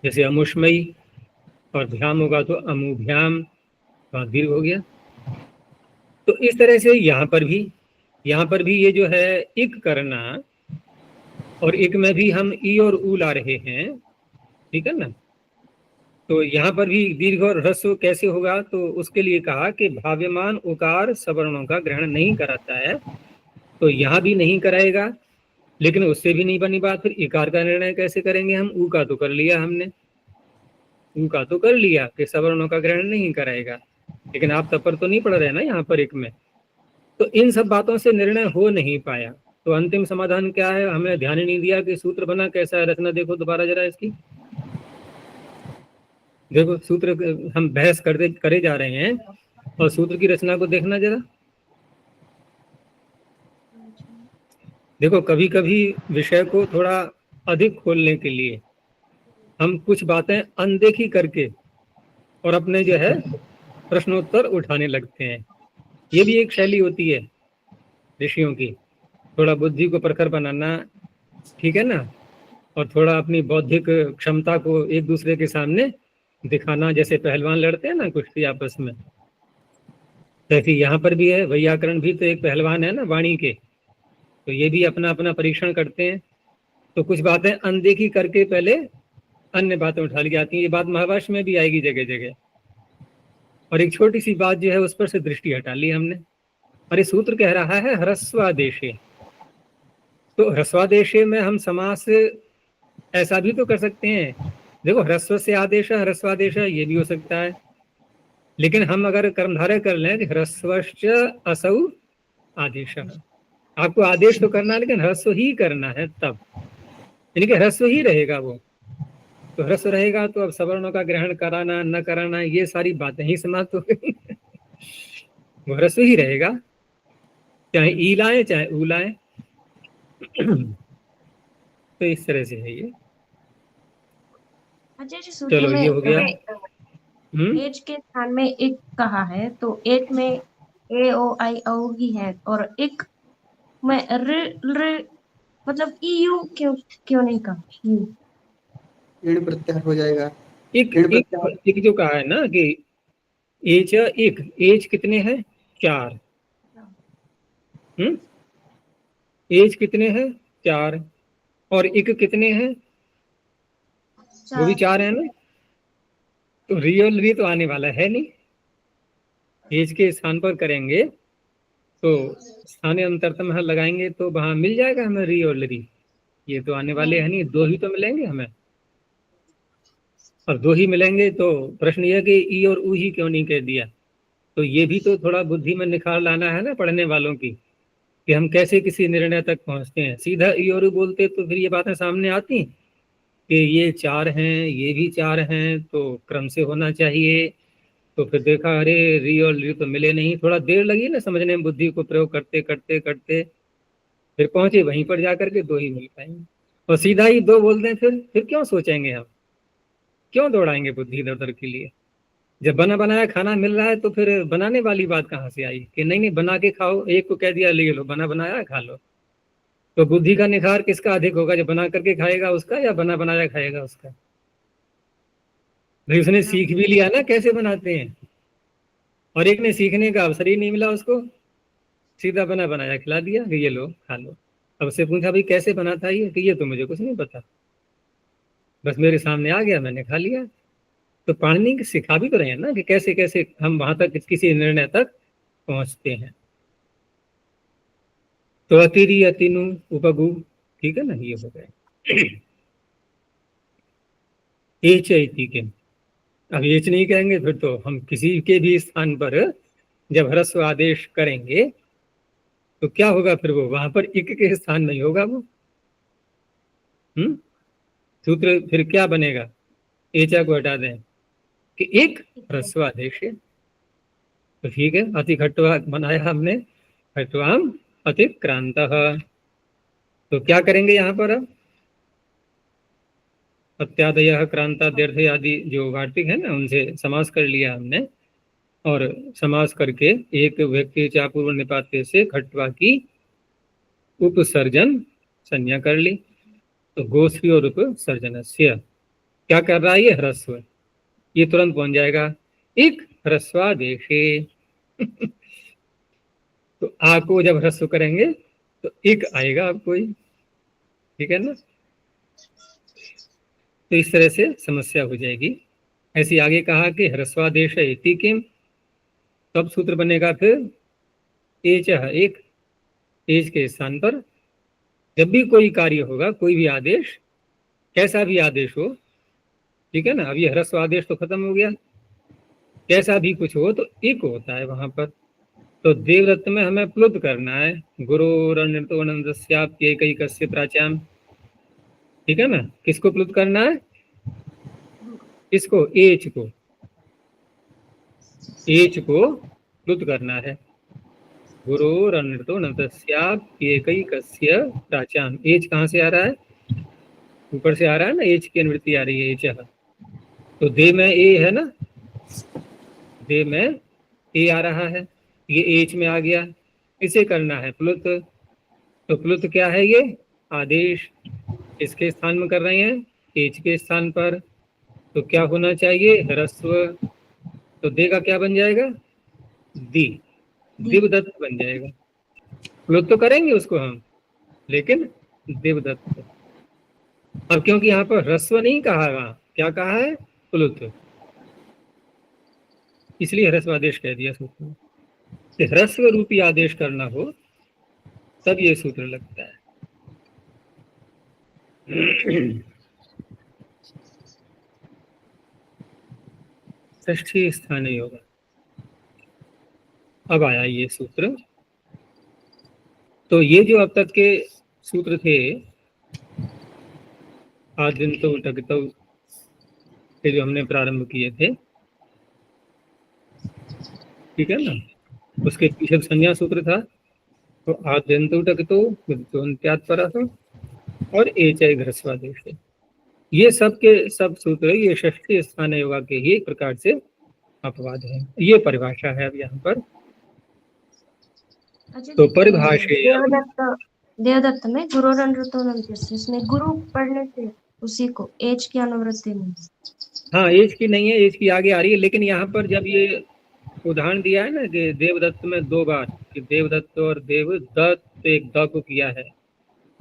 जैसे अमुष्मयी, और भ्याम होगा तो अमुभ्याम, वहां दीर्घ हो गया। तो इस तरह से यहाँ पर भी ये जो है इक करना, और इक में भी हम ई और ऊ ला रहे हैं, ठीक है ना। तो यहाँ पर भी दीर्घ और ह्रस्व कैसे होगा? तो उसके लिए कहा कि भाव्यमान उकार सवर्णों का ग्रहण नहीं कराता है, तो यहाँ भी नहीं कराएगा। लेकिन उससे भी नहीं बनी बात, फिर इकार का निर्णय कैसे करेंगे हम? ऊ का तो कर लिया हमने, ऊ का तो कर लिया कि सवर्णों का ग्रहण नहीं कराएगा, लेकिन आप तपर तो नहीं पढ़ रहे ना यहाँ पर एक में। तो इन सब बातों से निर्णय हो नहीं पाया। तो अंतिम समाधान क्या है? हमने ध्यान ही नहीं दिया कि सूत्र बना कैसा है। रचना देखो दोबारा जरा इसकी, देखो सूत्र हम बहस करे जा रहे हैं, और सूत्र की रचना को देखना जरा। देखो कभी कभी विषय को थोड़ा अधिक खोलने के लिए हम कुछ बातें अनदेखी करके और अपने जो है प्रश्नोत्तर उठाने लगते हैं। ये भी एक शैली होती है ऋषियों की, थोड़ा बुद्धि को प्रखर बनाना, ठीक है ना, और थोड़ा अपनी बौद्धिक क्षमता को एक दूसरे के सामने दिखाना। जैसे पहलवान लड़ते हैं ना कुश्ती आपस में, जैसे यहाँ पर भी है। वैयाकरण भी तो एक पहलवान है ना वाणी के, तो ये भी अपना अपना परीक्षण करते हैं। तो कुछ बातें अनदेखी करके पहले अन्य बातें उठा ली जाती हैं। ये बात महाभाष्य में भी आएगी जगह जगह। और एक छोटी सी बात जो है उस पर से दृष्टि हटा ली हमने। और ये सूत्र कह रहा है ह्रस्वादेशे, तो ह्रस्वादेशे में हम समास ऐसा भी तो कर सकते हैं। देखो ह्रस्व से आदेश, ह्रस्वादेश ये भी हो सकता है, लेकिन हम अगर कर्मधारय कर लें कि ह्रस्वश्च असौ आदेश, आपको आदेश तो करना है लेकिन ह्रस्व ही करना है, तब यानी कि ह्रस्व ही रहेगा वो। तो ह्रस्व रहेगा तो अब सवर्णों का ग्रहण कराना न कराना ये सारी बातें ही समाप्त हो गई। वो ह्रस्व ही रहेगा, चाहे ई लाए चाहे ऊ लाए। तो इस तरह से है ये। अजय जी, सूत्र चलो में ये हो गया। एज के स्थान में एक कहा है, तो एक में ए ओ आई औ ही है, और एक में र मतलब ई यू क्यों नहीं कहा? यू ऋण प्रत्याहार हो जाएगा। एक जो कहा है ना कि एज एज कितने हैं? 4। एज कितने हैं? 4। और इक कितने हैं? वो भी 4 है ना, तो रियोलरी तो आने वाला है नहीं। एज के स्थान पर करेंगे तो स्थानीय अंतरतम लगाएंगे तो वहां मिल जाएगा हमें रियोलरी। ये तो आने वाले है नहीं, 2 ही तो मिलेंगे हमें। और 2 ही मिलेंगे तो प्रश्न यह कि ई और ऊ ही क्यों नहीं कह दिया। तो ये भी तो थोड़ा बुद्धि में निखार लाना है ना पढ़ने वालों की, कि हम कैसे किसी निर्णय तक पहुंचते हैं। सीधा ई और ऊ बोलते तो फिर ये बातें सामने आती कि ये 4 हैं, ये भी 4 हैं, तो क्रम से होना चाहिए। तो फिर देखा अरे री और ली तो मिले नहीं, थोड़ा देर लगी ना समझने में, बुद्धि को प्रयोग करते करते करते फिर पहुंचे वहीं पर जाकर के 2 ही मिल पाएंगे। और सीधा ही 2 बोल दें फिर क्यों सोचेंगे हम, क्यों दौड़ाएंगे बुद्धि इधर उधर के लिए। जब बना बनाया खाना मिल रहा है तो फिर बनाने वाली बात कहाँ से आई कि नहीं नहीं बना के खाओ। एक को कह दिया ले लो, बना बनाया खा लो। तो बुद्धि का निखार किसका अधिक होगा, जो बना करके खाएगा उसका या बना बनाया खाएगा उसका। भाई उसने सीख भी लिया ना कैसे बनाते हैं, और एक ने सीखने का अवसर ही नहीं मिला उसको, सीधा बना बनाया खिला दिया कि ये लो खा लो। अब उससे पूछा भाई कैसे बना था ये, कि ये तो मुझे कुछ नहीं पता, बस मेरे सामने आ गया मैंने खा लिया। तो पाणिनि सिखा भी तो रहे हैं ना कि कैसे कैसे हम वहां तक किसी निर्णय तक पहुंचते हैं। तो अतिरी अतिनु उपगु, ठीक है ना, ये हो गए। एच इति के, अब एच नहीं कहेंगे फिर तो हम किसी के भी स्थान पर जब ह्रस्व आदेश करेंगे तो क्या होगा, फिर वो वहां पर इक के स्थान नहीं होगा वो। सूत्र फिर क्या बनेगा, एचा को हटा दें कि एक ह्रस्व आदेश है। तो ठीक है, अति खट्वा बनाया हमने, खट्वाम अतिक्रांत। तो क्या करेंगे यहाँ पर, अब अत्यादय क्रांताद्यर्थ आदि जो वार्तिक है ना उनसे समास कर लिया हमने, और समास करके एक व्यक्ति चापूर्व निपात्य से खट्वा की उपसर्जन संज्ञा कर ली। तो गोश्री और उपसर्जनस्य क्या कर रहा है, ये ह्रस्व, ये तुरंत पहुंच जाएगा एक ह्रस्वादेशे। तो आ को जब ह्रस्व करेंगे तो एक आएगा आपको ही, ठीक है ना। तो इस तरह से समस्या हो जाएगी। ऐसे आगे कहा कि ह्रस्वादेश इति किम, तब सूत्र बनेगा फिर एच, एक एज के स्थान पर जब भी कोई कार्य होगा, कोई भी आदेश, कैसा भी आदेश हो, ठीक है ना। अब ये ह्रस्व आदेश तो खत्म हो गया, कैसा भी कुछ हो तो एक होता है वहां पर। तो देवदत्त में हमें प्लुत करना है, गुरुरन्यतोऽनन्दस्याप्येकैकस्य प्राच्याम, ठीक है ना। किसको प्लुत करना है, किसको, एच को, एच को प्लुत करना है। गुरुरन्यतोऽनन्दस्याप्येकैकस्य प्राच्याम, एच कहाँ से आ रहा है, ऊपर से आ रहा है ना, एच की अनुवृत्ति आ रही है एच। तो दे में ए है ना, दे में ए आ रहा है, ये एच में आ गया, इसे करना है प्लुत। तो प्लुत क्या है, ये आदेश, इसके स्थान में कर रहे हैं एच के स्थान पर। तो क्या होना चाहिए, ह्रस्व। तो दे का क्या बन जाएगा, दी, देवदत्त बन जाएगा। प्लुत तो करेंगे उसको हम, लेकिन देवदत्त। अब क्योंकि यहाँ पर ह्रस्व नहीं कहा, वहां क्या कहा है, प्लुत, इसलिए ह्रस्व आदेश कह दिया सूत्र में। ह्रस्व रूपी आदेश करना हो तब ये सूत्र लगता है। षष्ठी स्थान होगा। अब आया ये सूत्र। तो ये जो अब तक के सूत्र थे, आद्यंतो टकतो के जो हमने प्रारंभ किए थे, ठीक है ना, उसके पीछे संज्ञा सूत्र था। तो आद्यंतो टकतो और एचय ह्रस्वादेश, ये सब के सब सूत्र ये षष्ठी स्थान योगा के ही एक प्रकार से अपवाद है। ये परिभाषा है अब यहाँ पर। तो परिभाषा देवदत्त में गुरुरन्यतोऽनन्दस्य, इसमें गुरु पढ़ने से उसी को एज की अनुवृत्ति नहीं, हाँ एज की नहीं है, एज की आगे आ रही है। लेकिन यहाँ पर जब ये उदाहरण दिया है ना कि देवदत्त में 2 बार, कि देवदत्त और देवदत्त एक द को किया है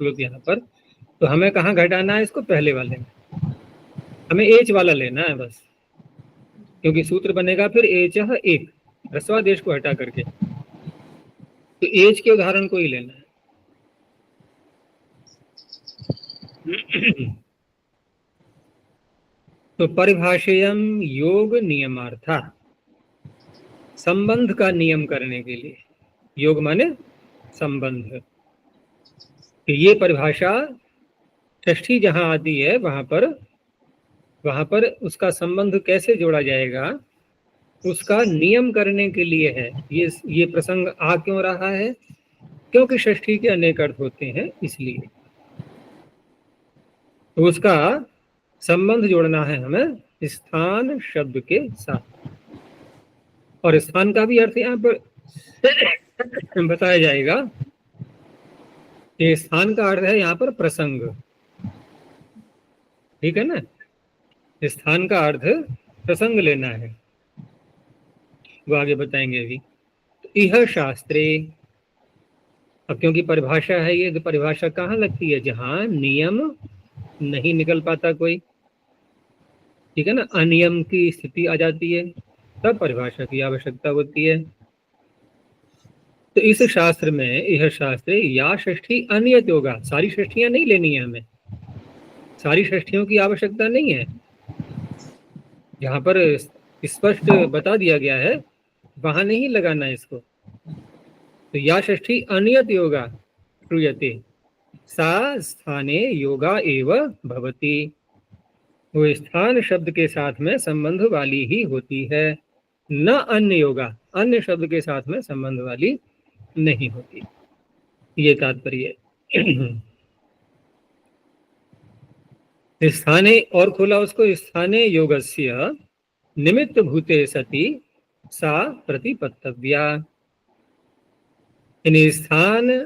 यहाँ पर, तो हमें कहाँ घटाना है इसको, पहले वाले में। हमें एच वाला लेना है बस, क्योंकि सूत्र बनेगा फिर एच एक ह्रस्वादेश को हटा करके, तो एच के उदाहरण को ही लेना है। तो परिभाषेयम योग नियमार्था, संबंध का नियम करने के लिए, योग माने संबंध, कि ये परिभाषा षष्ठी जहां आती है वहां पर उसका संबंध कैसे जोड़ा जाएगा उसका नियम करने के लिए है। ये प्रसंग आ क्यों रहा है? क्योंकि षष्ठी के अनेक अर्थ होते हैं, इसलिए तो उसका संबंध जोड़ना है हमें स्थान शब्द के साथ, और स्थान का भी अर्थ यहाँ पर बताया जाएगा कि स्थान का अर्थ है यहाँ पर प्रसंग, ठीक है ना। स्थान का अर्थ प्रसंग लेना है, वो आगे बताएंगे अभी। तो यह शास्त्रे, अब क्योंकि परिभाषा है ये, तो परिभाषा कहाँ लगती है? जहां नियम नहीं निकल पाता कोई, ठीक है ना, अनियम की स्थिति आ जाती है, तब परिभाषा की आवश्यकता होती है। तो इस शास्त्र में, यह शास्त्र या षष्ठी अनियत योगा, सारी षष्ठियां नहीं लेनी है हमें, सारी षष्ठियों की आवश्यकता नहीं है। जहां पर स्पष्ट बता दिया गया है वहां नहीं लगाना है इसको। तो या षष्ठी अनियत योगा श्रूयते सा स्थाने योगा एव भवति, वो स्थान शब्द के साथ में संबंध वाली ही होती है, न अन्य योगा, अन्य शब्द के साथ में संबंध वाली नहीं होती, ये तात्पर्य है। स्थाने और खोला उसको, स्थाने योगस्य निमित्त भूते सति सा प्रतिपत्तव्या, इन स्थाने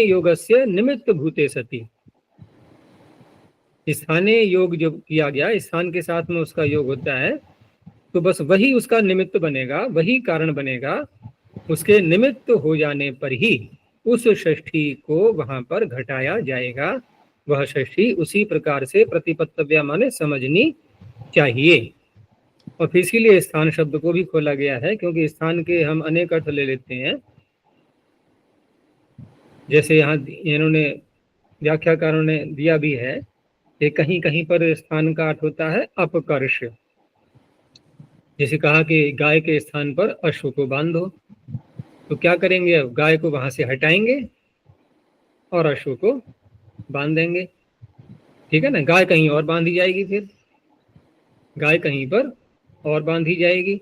योगस्य निमित्त भूते सति, स्थाने योग जो किया गया, स्थान के साथ में उसका योग होता है, तो बस वही उसका निमित्त बनेगा, वही कारण बनेगा। उसके निमित्त हो जाने पर ही उस षष्ठी को वहां पर घटाया जाएगा। वह षष्ठी उसी प्रकार से प्रतिपत्तव्या माने समझनी चाहिए। और फिर इसीलिए स्थान शब्द को भी खोला गया है, क्योंकि स्थान के हम अनेक अर्थ ले लेते हैं। जैसे यहाँ इन्होंने व्याख्याकारों ने दिया भी है कि कहीं कहीं पर स्थान का अर्थ होता है अपकर्ष, जैसे कहा कि गाय के स्थान पर अश्व को बांधो, तो क्या करेंगे? अब गाय को वहां से हटाएंगे और अश्व को बांध देंगे, ठीक है ना। गाय कहीं और बांधी जाएगी, फिर गाय कहीं पर और बांधी जाएगी,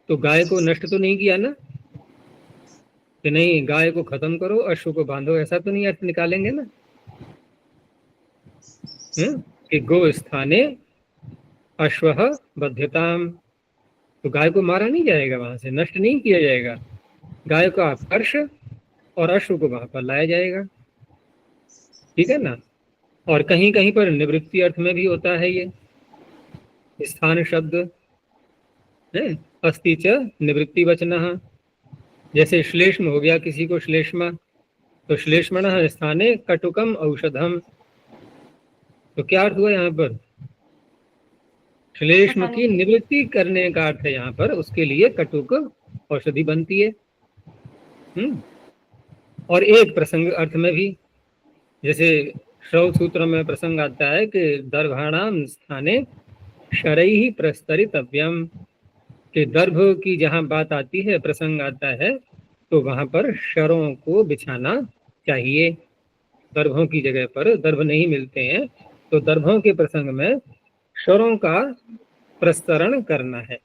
तो गाय को नष्ट तो नहीं किया ना, कि नहीं गाय को खत्म करो अश्व को बांधो, ऐसा तो नहीं अर्थ निकालेंगे ना, कि गो स्थाने अश्वः बध्यताम, तो गाय को मारा नहीं जाएगा, वहां से नष्ट नहीं किया जाएगा, गाय का स्पर्श और अश्व को वहां पर लाया जाएगा, ठीक है ना। और कहीं कहीं पर निवृत्ति अर्थ में भी होता है ये स्थान शब्द, अस्ति च निवृत्ति वचनः, जैसे श्लेष्म हो गया किसी को श्लेष्मा, तो श्लेष्मणः स्थाने कटुकम औषधम, तो क्या अर्थ हुआ यहाँ पर? श्लेष्म की निवृत्ति करने का अर्थ है यहाँ पर, उसके लिए कटुक औषधि बनती है। और एक प्रसंग अर्थ में भी, जैसे श्रौत सूत्र में प्रसंग आता है कि दर्भाणाम स्थाने शरैः प्रस्तरितव्यम, कि दर्भ की जहाँ बात आती है, प्रसंग आता है, तो वहां पर शरों को बिछाना चाहिए। दर्भों की जगह पर दर्भ नहीं मिलते हैं, तो दर्भों के प्रसंग में शरों का प्रस्तरण करना है,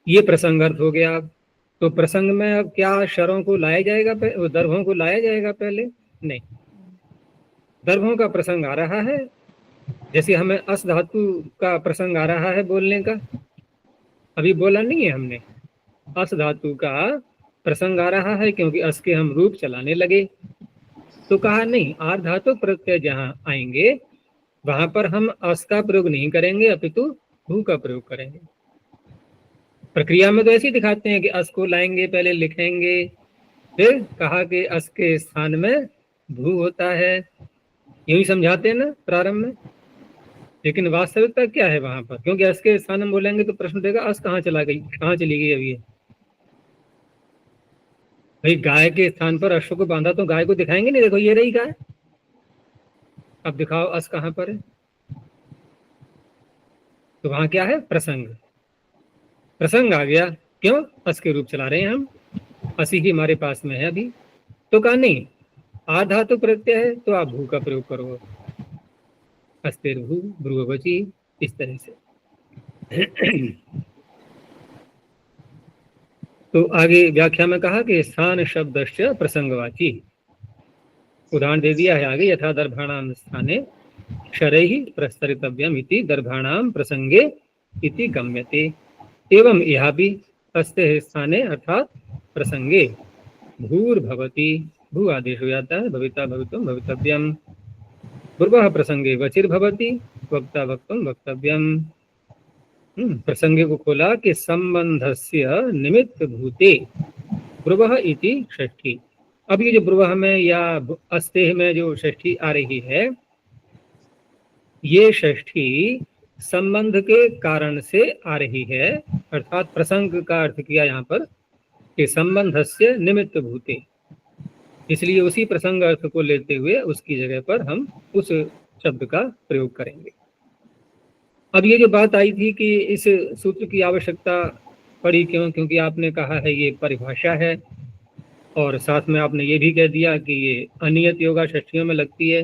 ये प्रसंग अर्थ हो गया। तो प्रसंग में अब क्या शरों को लाया जाएगा, दर्भों को लाया जाएगा पहले? नहीं, दर्भों का प्रसंग आ रहा है, जैसे हमें अस धातु का प्रसंग आ रहा है बोलने का, अभी बोला नहीं है हमने, अस धातु का प्रसंग आ रहा है, क्योंकि अस के हम रूप चलाने लगे, तो कहा नहीं, आर धातु प्रत्यय जहाँ आएंगे वहां पर हम अस का प्रयोग नहीं करेंगे, अपितु भू का प्रयोग करेंगे। प्रक्रिया में तो ऐसे ही दिखाते हैं कि अस को लाएंगे, पहले लिखेंगे, फिर कहा कि अस के स्थान में भू होता है, यूं ही समझाते हैं ना प्रारंभ में, लेकिन वास्तविकता क्या है वहां पर? क्योंकि अस के स्थान में बोलेंगे तो प्रश्न उठेगा अस कहाँ चला गई, कहाँ चली गई अभी? भाई गाय के स्थान पर अश्व को बांधा तो गाय को दिखाएंगे नहीं, देखो ये रही गाय, अब दिखाओ अस कहाँ पर है। तो वहां क्या है? प्रसंग, प्रसंग आ गया। क्यों? अस के रूप चला रहे हैं हम, असी ही हमारे पास में है अभी। तो कहा नहीं, आधातु प्रत्यय है तो आप भू का प्रयोग करो, अस्तिर भू भ्रुवची, इस तरह से। तो आगे व्याख्या में कहा कि स्थान शब्दश्च प्रसंगवाची, उदाहरण दे दिया है आगे, यथा दर्भाणाम स्थाने शरैः प्रस्तरितव्यम इति दर्भाणाम प्रसंगे इति गम्यते। एवं यह भी अस्ते स्थाने अर्थात प्रसंगे भूर्भवति, भू आदेश हो जाता है, भविता भवितुम भवितव्यम, पूर्वः प्रसंगे वचिर्भवति, वक्ता वक्तुम वक्तव्यम। प्रसंगे को खोला कि संबंधस्य निमित्त भूते ब्रुवः इति षष्ठी। अब ये जो ब्रुवः में या अस्तेह में जो षष्ठी आ रही है, ये षष्ठी संबंध के कारण से आ रही है, अर्थात प्रसंग का अर्थ किया यहाँ पर कि संबंधस्य निमित्त भूते, इसलिए उसी प्रसंग अर्थ को लेते हुए उसकी जगह पर हम उस शब्द का प्रयोग करेंगे। अब ये जो बात आई थी कि इस सूत्र की आवश्यकता पड़ी क्यों, क्योंकि आपने कहा है ये परिभाषा है, और साथ में आपने ये भी कह दिया कि ये अनियत योगा षष्ठियों में लगती है।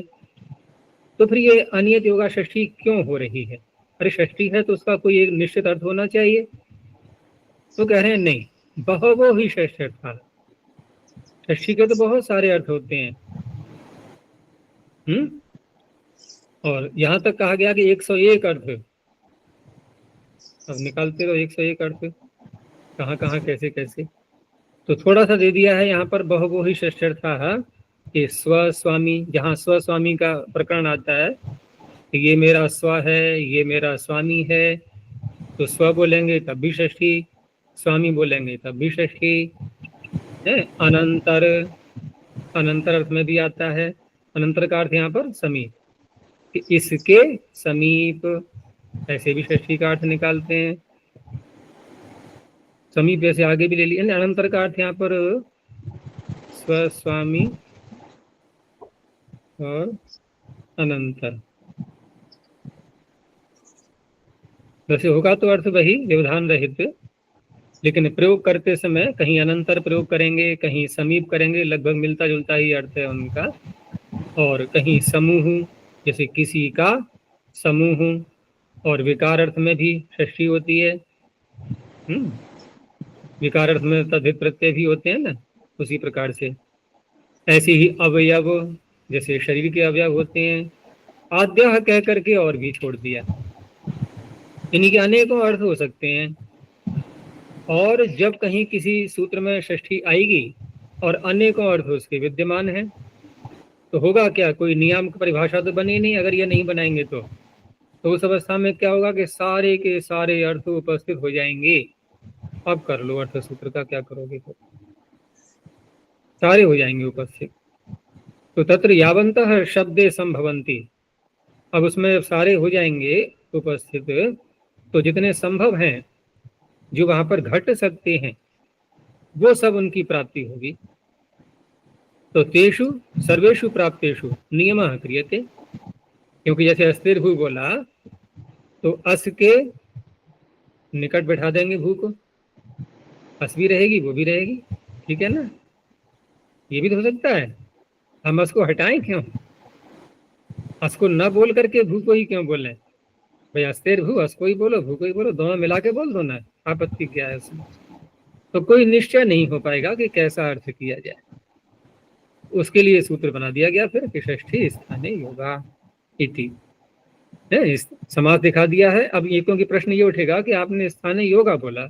तो फिर ये अनियत योगा षष्ठी क्यों हो रही है? अरे षष्ठी है तो उसका कोई एक निश्चित अर्थ होना चाहिए। तो कह रहे हैं नहीं, बहुवो ही षष्ठी अर्थ, षष्ठी के तो बहुत सारे अर्थ होते हैं। और यहाँ तक कहा गया कि 101 अर्थ, अब निकालते रहो 101 अर्थ कहाँ कहाँ कैसे कैसे। तो थोड़ा सा दे दिया है यहाँ पर बहुवो ही षष्ठ्यर्थाः कि स्वस्वामी, जहाँ स्वस्वामी का प्रकरण आता है कि ये मेरा स्व है, ये मेरा स्वामी है, तो स्व बोलेंगे तब भी षष्ठी, स्वामी बोलेंगे तब भी षष्ठी है। अनंतर, अनंतर अर्थ में भी आता है, अनंतर का अर्थ यहाँ पर समीप, कि इसके समीप, ऐसे भी षष्ठी का अर्थ निकालते हैं। समीप ऐसे आगे भी ले लिया। अनंतर का अर्थ यहाँ पर स्वस्वामी और अनंतर, वैसे होगा तो अर्थ वही व्यवधान रहित, लेकिन प्रयोग करते समय कहीं अनंतर प्रयोग करेंगे, कहीं समीप करेंगे, लगभग मिलता जुलता ही अर्थ है उनका। और कहीं समूह, जैसे किसी का समूह, और विकार अर्थ में भी षष्ठी होती है। विकार अर्थ में तद्धित प्रत्यय भी होते हैं ना, उसी प्रकार से। ऐसे ही अवयव, जैसे शरीर के अवयव होते हैं, आद्य कह करके और भी छोड़ दिया। इन्हीं के अनेकों अर्थ हो सकते हैं। और जब कहीं किसी सूत्र में षष्ठी आएगी और अनेकों अर्थ उसके विद्यमान हैं, तो होगा क्या, कोई नियामक परिभाषा तो बनी नहीं। अगर ये नहीं बनाएंगे तो उस अवस्था में क्या होगा कि सारे के सारे अर्थ उपस्थित हो जाएंगे। अब कर लो अर्थ सूत्र का क्या करोगे, तो सारे हो जाएंगे उपस्थित। तो तत्र यावन्तः शब्दे संभवन्ति, अब उसमें सारे हो जाएंगे उपस्थित, तो जितने संभव हैं जो वहां पर घट सकते हैं वो सब उनकी प्राप्ति होगी। तो तेषु सर्वेषु प्राप्तेषु नियमः क्रियते, क्योंकि जैसे अस्थिर भू बोला तो अस के निकट बैठा देंगे भू को, अस भी रहेगी वो भी रहेगी, ठीक है ना। ये भी तो हो सकता है, हम अस को हटाएं क्यों, अस को न बोल करके भू को ही क्यों बोलें? भाई अस्थिर भू, अस को ही बोलो, भू को ही बोलो, दोनों मिला के बोल दो ना, आपत्ति क्या है उसमें। तो कोई निश्चय नहीं हो पाएगा कि कैसा अर्थ किया जाए। उसके लिए सूत्र बना दिया गया फिर कि षष्ठी स्थाने योगा इति, समास दिखा दिया है। अब ये क्योंकि प्रश्न ये उठेगा कि आपने स्थाने योगा बोला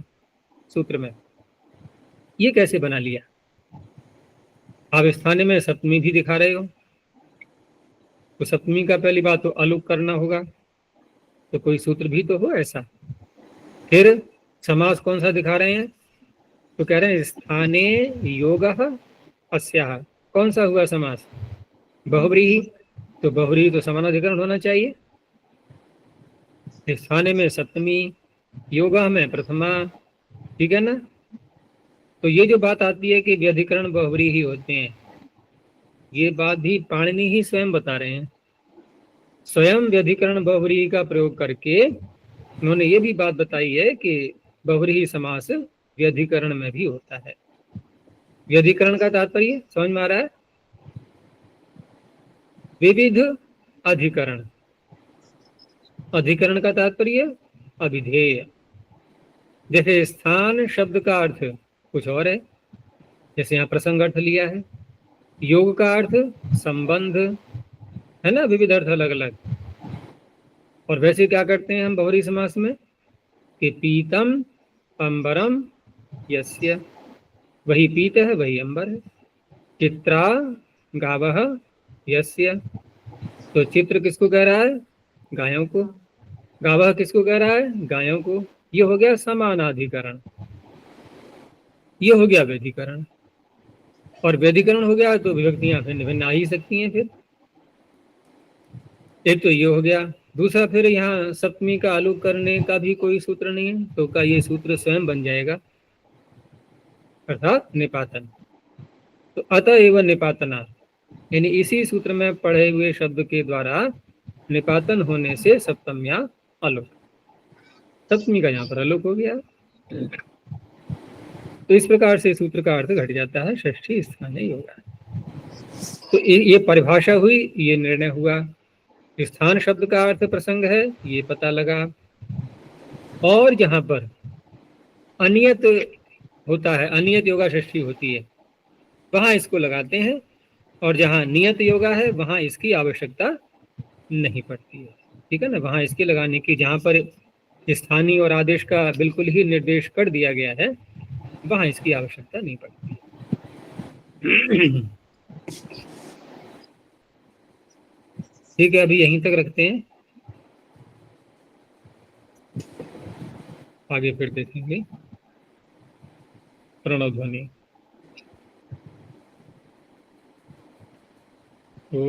सूत्र में, ये कैसे बना लिया? आप स्थाने में सप्तमी भी दिखा रहे हो, तो सप्तमी का पहली बात तो अलुक करना होगा, तो कोई सूत्र भी तो हो ऐसा। फिर समास कौन सा दिखा रहे हैं? तो कह रहे हैं स्थाने योगः अस्याः। कौन सा हुआ समास? बहुव्रीहि, तो बहुरी तो समानाधिकरण होना चाहिए। स्थाने में सप्तमी, योगा में प्रथमा, ठीक है ना। तो ये जो बात आती है कि व्यधिकरण बहुरी ही होते हैं, ये बात भी पाणिनि ही स्वयं बता रहे हैं। स्वयं व्यधिकरण बहुरी का प्रयोग करके उन्होंने ये भी बात बताई है कि बहुरी समास व्यधिकरण में भी होता है। व्यधिकरण का तात्पर्य समझ में आ रहा है? विविध अधिकरण, अधिकरण का तात्पर्य अभिधेय। जैसे स्थान शब्द का अर्थ कुछ और है, जैसे यहाँ प्रसंग अर्थ लिया है। योग का अर्थ संबंध है ना, विविध अर्थ अलग अलग। और वैसे क्या करते हैं हम बहुरी समास में कि पीतम अंबरम यस्य, वही पीत है वही अंबर है। चित्रा गावः यस्य, तो चित्र किसको कह रहा है? गायों को। गावः किसको कह रहा है? गायों को। ये हो गया समानाधिकरण, ये हो गया व्यधिकरण। और व्यधिकरण हो गया तो विभक्तियां भिन्न भिन्न आ ही सकती हैं। फिर एक तो ये हो गया। दूसरा फिर यहाँ सप्तमी का आलोक करने का भी कोई सूत्र नहीं है, तो का ये सूत्र स्वयं बन जाएगा, अर्थात निपातन। तो अतः एवं निपातना, यानी इसी सूत्र में पढ़े हुए शब्द के द्वारा निपातन होने से सप्तम्या आलोक, सप्तमी का यहाँ पर आलोक हो गया। तो इस प्रकार से सूत्र का अर्थ घट जाता है षष्ठी स्थाने योगा। तो ये परिभाषा हुई, ये निर्णय हुआ। स्थान शब्द का अर्थ प्रसंग है, ये पता लगा। और यहाँ पर अनियत होता है, अनियत योगा षष्ठी होती है, वहां इसको लगाते हैं। और जहाँ नियत योगा है वहां इसकी आवश्यकता नहीं पड़ती है, ठीक है ना। वहां इसके लगाने की, जहाँ पर स्थानीय और आदेश का बिल्कुल ही निर्देश कर दिया गया है, वहां इसकी आवश्यकता नहीं पड़ती। ठीक है, अभी यहीं तक रखते हैं, आगे फिर देखेंगे। प्रणव ध्वनि। ओ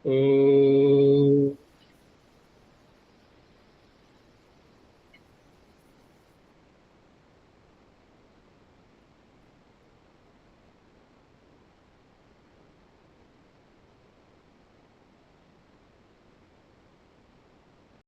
ओ